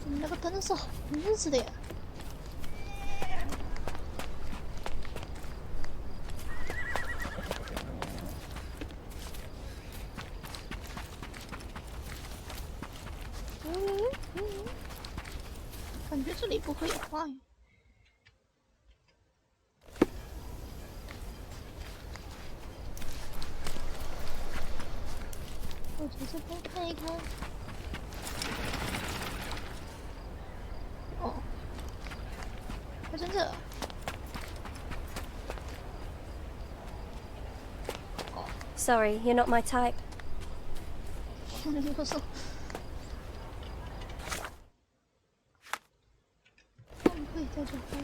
怎么那个灯是红色的呀？感觉这里不会有花园。我从这边看一看。哦，还真这。Sorry, you're not my type. 我说。会在这边。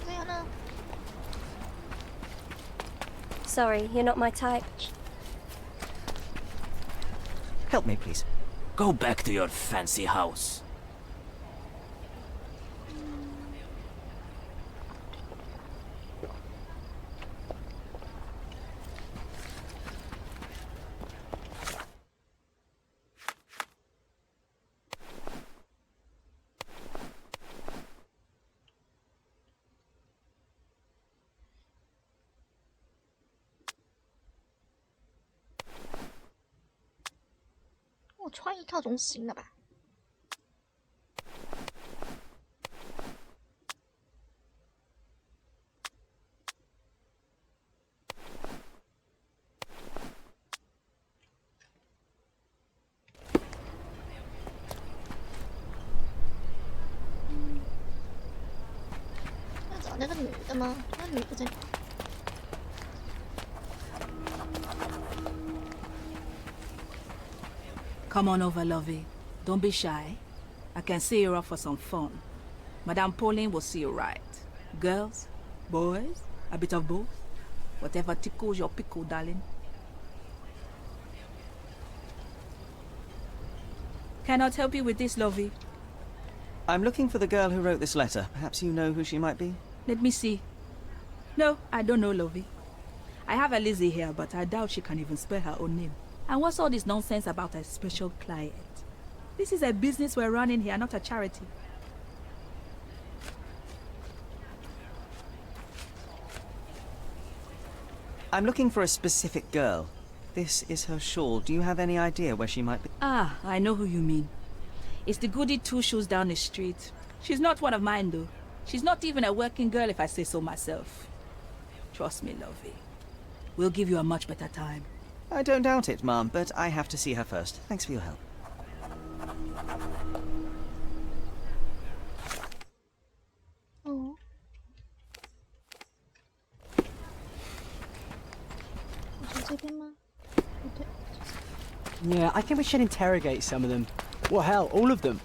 这样呢 Sorry, you're not my type. Help me, please. Go back to your fancy house. 我穿一套总行了吧？要找那个女的吗？那女的在哪？ Come on over, Lovey. Don't be shy. I can see you're up for some fun. Madame Pauline will see you right. Girls, boys, a bit of both. Whatever tickles your pickle, darling. Cannot help you with this, Lovey. I'm looking for the girl who wrote this letter. Perhaps you know who she might be? Let me see. No, I don't know, Lovey. I have a Lizzie here, but I doubt she can even spell her own name. And what's all this nonsense about a special client? This is a business we're running here, not a charity. I'm looking for a specific girl. This is her shawl. Do you have any idea where she might be? Ah, I know who you mean. It's the goody two shoes down the street. She's not one of mine, though. She's not even a working girl, if I say so myself. Trust me, Lovey. We'll give you a much better time. I don't doubt it, Mom, but I have to see her first. Thanks for your help. Oh. Yeah, I think we should interrogate some of them. Well, hell, all of them.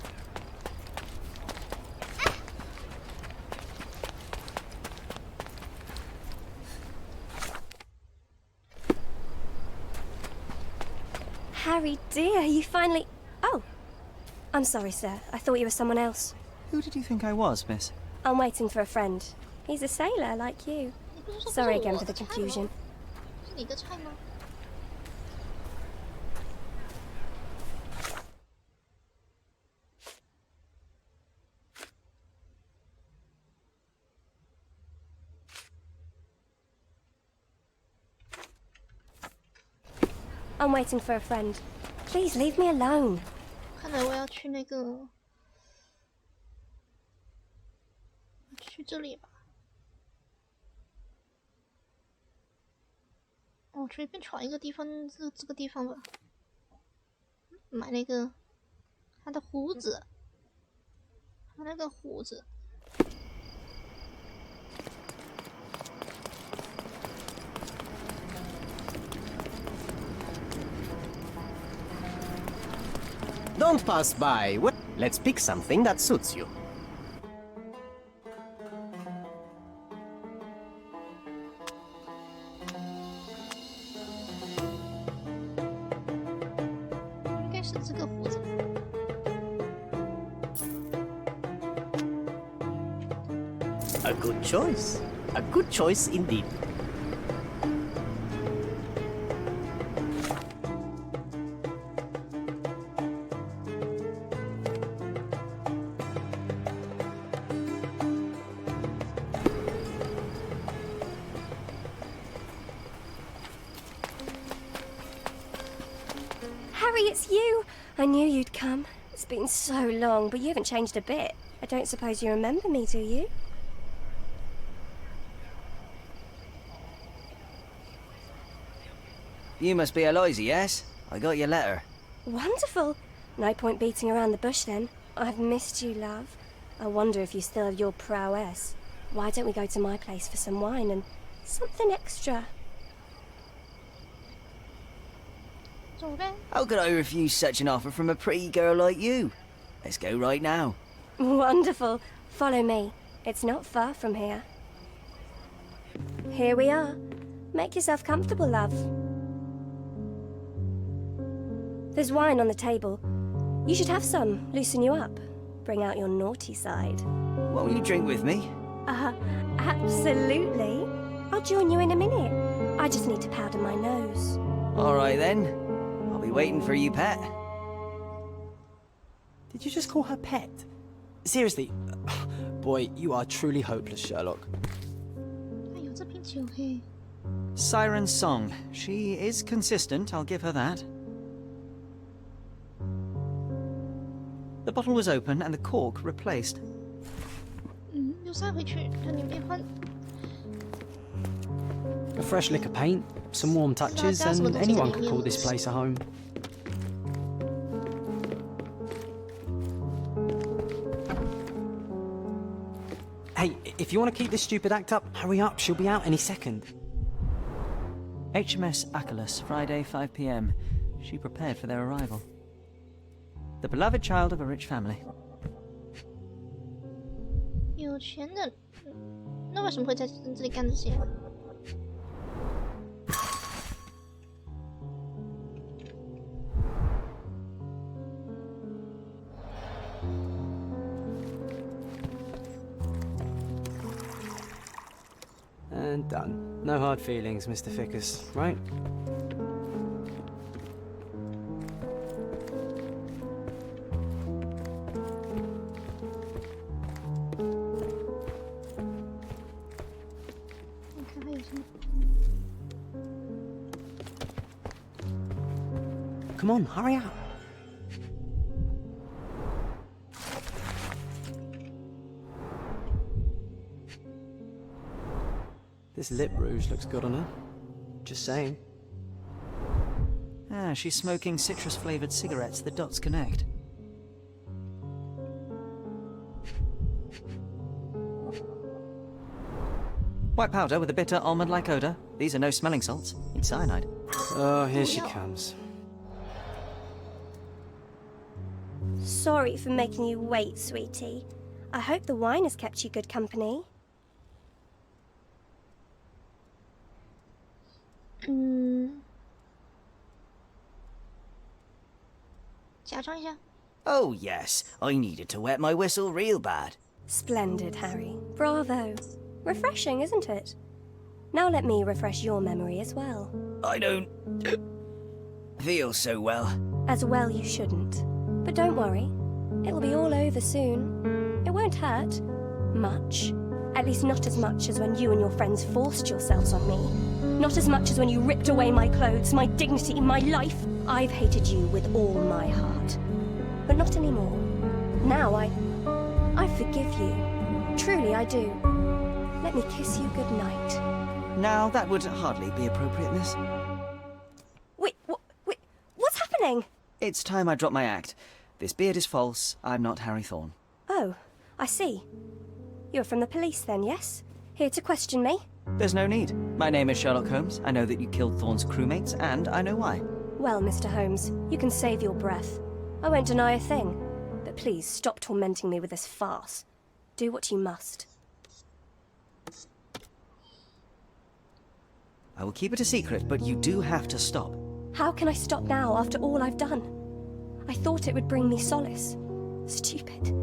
Harry, dear, you finally... Oh. I'm sorry, sir. I thought you were someone else. Who did you think I was, miss? I'm waiting for a friend. He's a sailor, like you. Sorry again for the confusion. 是你的菜吗？ I'm waiting for a friend. Please leave me alone. 看来我要去那个，去这里吧。我随便闯一个地方，这个地方吧。买那个他的胡子，他那个胡子。 Don't pass by. Let's pick something that suits you. 应该是这个胡子。A good choice. A good choice indeed. Harry, it's you! I knew you'd come. It's been so long, but you haven't changed a bit. I don't suppose you remember me, do you? You must be Eloise, yes? I got your letter. Wonderful! No point beating around the bush then. I've missed you, love. I wonder if you still have your prowess. Why don't we go to my place for some wine and something extra? How could I refuse such an offer from a pretty girl like you? Let's go right now. Wonderful. Follow me. It's not far from here. Here we are. Make yourself comfortable, love. There's wine on the table. You should have some. Loosen you up. Bring out your naughty side. Won't you drink with me? Absolutely. I'll join you in a minute. I just need to powder my nose. All right then. I'll be waiting for you, pet. Did you just call her pet? Seriously? Boy, you are truly hopeless, Sherlock. 哎呦，这瓶酒嘿。 Siren's song. She is consistent, I'll give her that. The bottle was open and the cork replaced. 又塞回去，看你别换。 A fresh lick of paint, some warm touches, and anyone could call this place a home. Hey, if you want to keep this stupid act up, hurry up, she'll be out any second. HMS Achilles, Friday, 5 p.m. She prepared for their arrival. The beloved child of a rich family. 有钱的，那为什么会在这里干这些？ And done. No hard feelings, Mr. Ficus, right? Come on, hurry up. This lip rouge looks good on her. Just saying. Ah, she's smoking citrus-flavoured cigarettes. The dots connect. White powder with a bitter almond-like odour. These are no smelling salts. It's cyanide. Oh, here she comes. Sorry for making you wait, sweetie. I hope the wine has kept you good company. 假装一下。 Oh, yes. I needed to wet my whistle real bad. Splendid, Harry. Bravo. Refreshing, isn't it? Now let me refresh your memory as well. I don't feel so well. As well you shouldn't. But don't worry. It'll be all over soon. It won't hurt. Much. At least not as much as when you and your friends forced yourselves on me. Not as much as when you ripped away my clothes, my dignity, my life. I've hated you with all my heart. But not anymore. Now I forgive you. Truly I do. Let me kiss you goodnight. Now, that would hardly be appropriate, miss. Wait, what's happening? It's time I drop my act. This beard is false. I'm not Harry Thorne. Oh, I see. You're from the police then, yes? Here to question me? There's no need. My name is Sherlock Holmes. I know that you killed Thorne's crewmates, and I know why. Well, Mr. Holmes, you can save your breath. I won't deny a thing. But please, stop tormenting me with this farce. Do what you must. I will keep it a secret, but you do have to stop. How can I stop now after all I've done? I thought it would bring me solace. Stupid.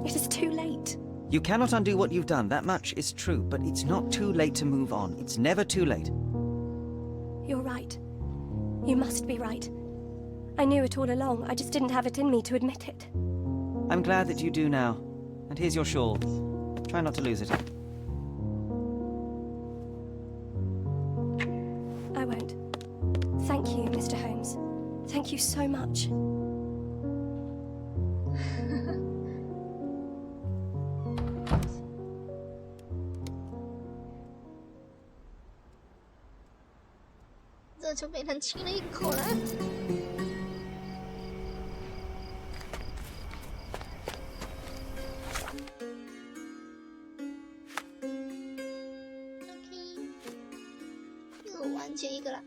It is too late. You cannot undo what you've done, that much is true, but it's not too late to move on. It's never too late. You're right. You must be right. I knew it all along, I just didn't have it in me to admit it. I'm glad that you do now. And here's your shawl. Try not to lose it. I won't. Thank you, Mr. Holmes. Thank you so much.这就被人亲了一口了。OK， 又完结一个了。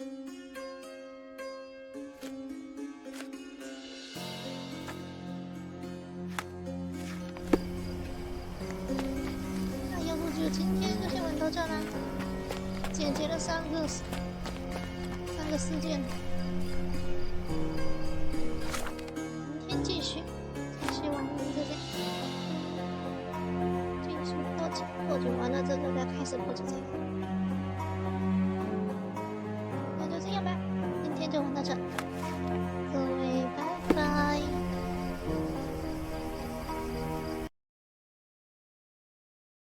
那要不就今天就先玩到这啦。解决了三个事件，明天继续完成这个，继续破解完了这个再开始破解这个。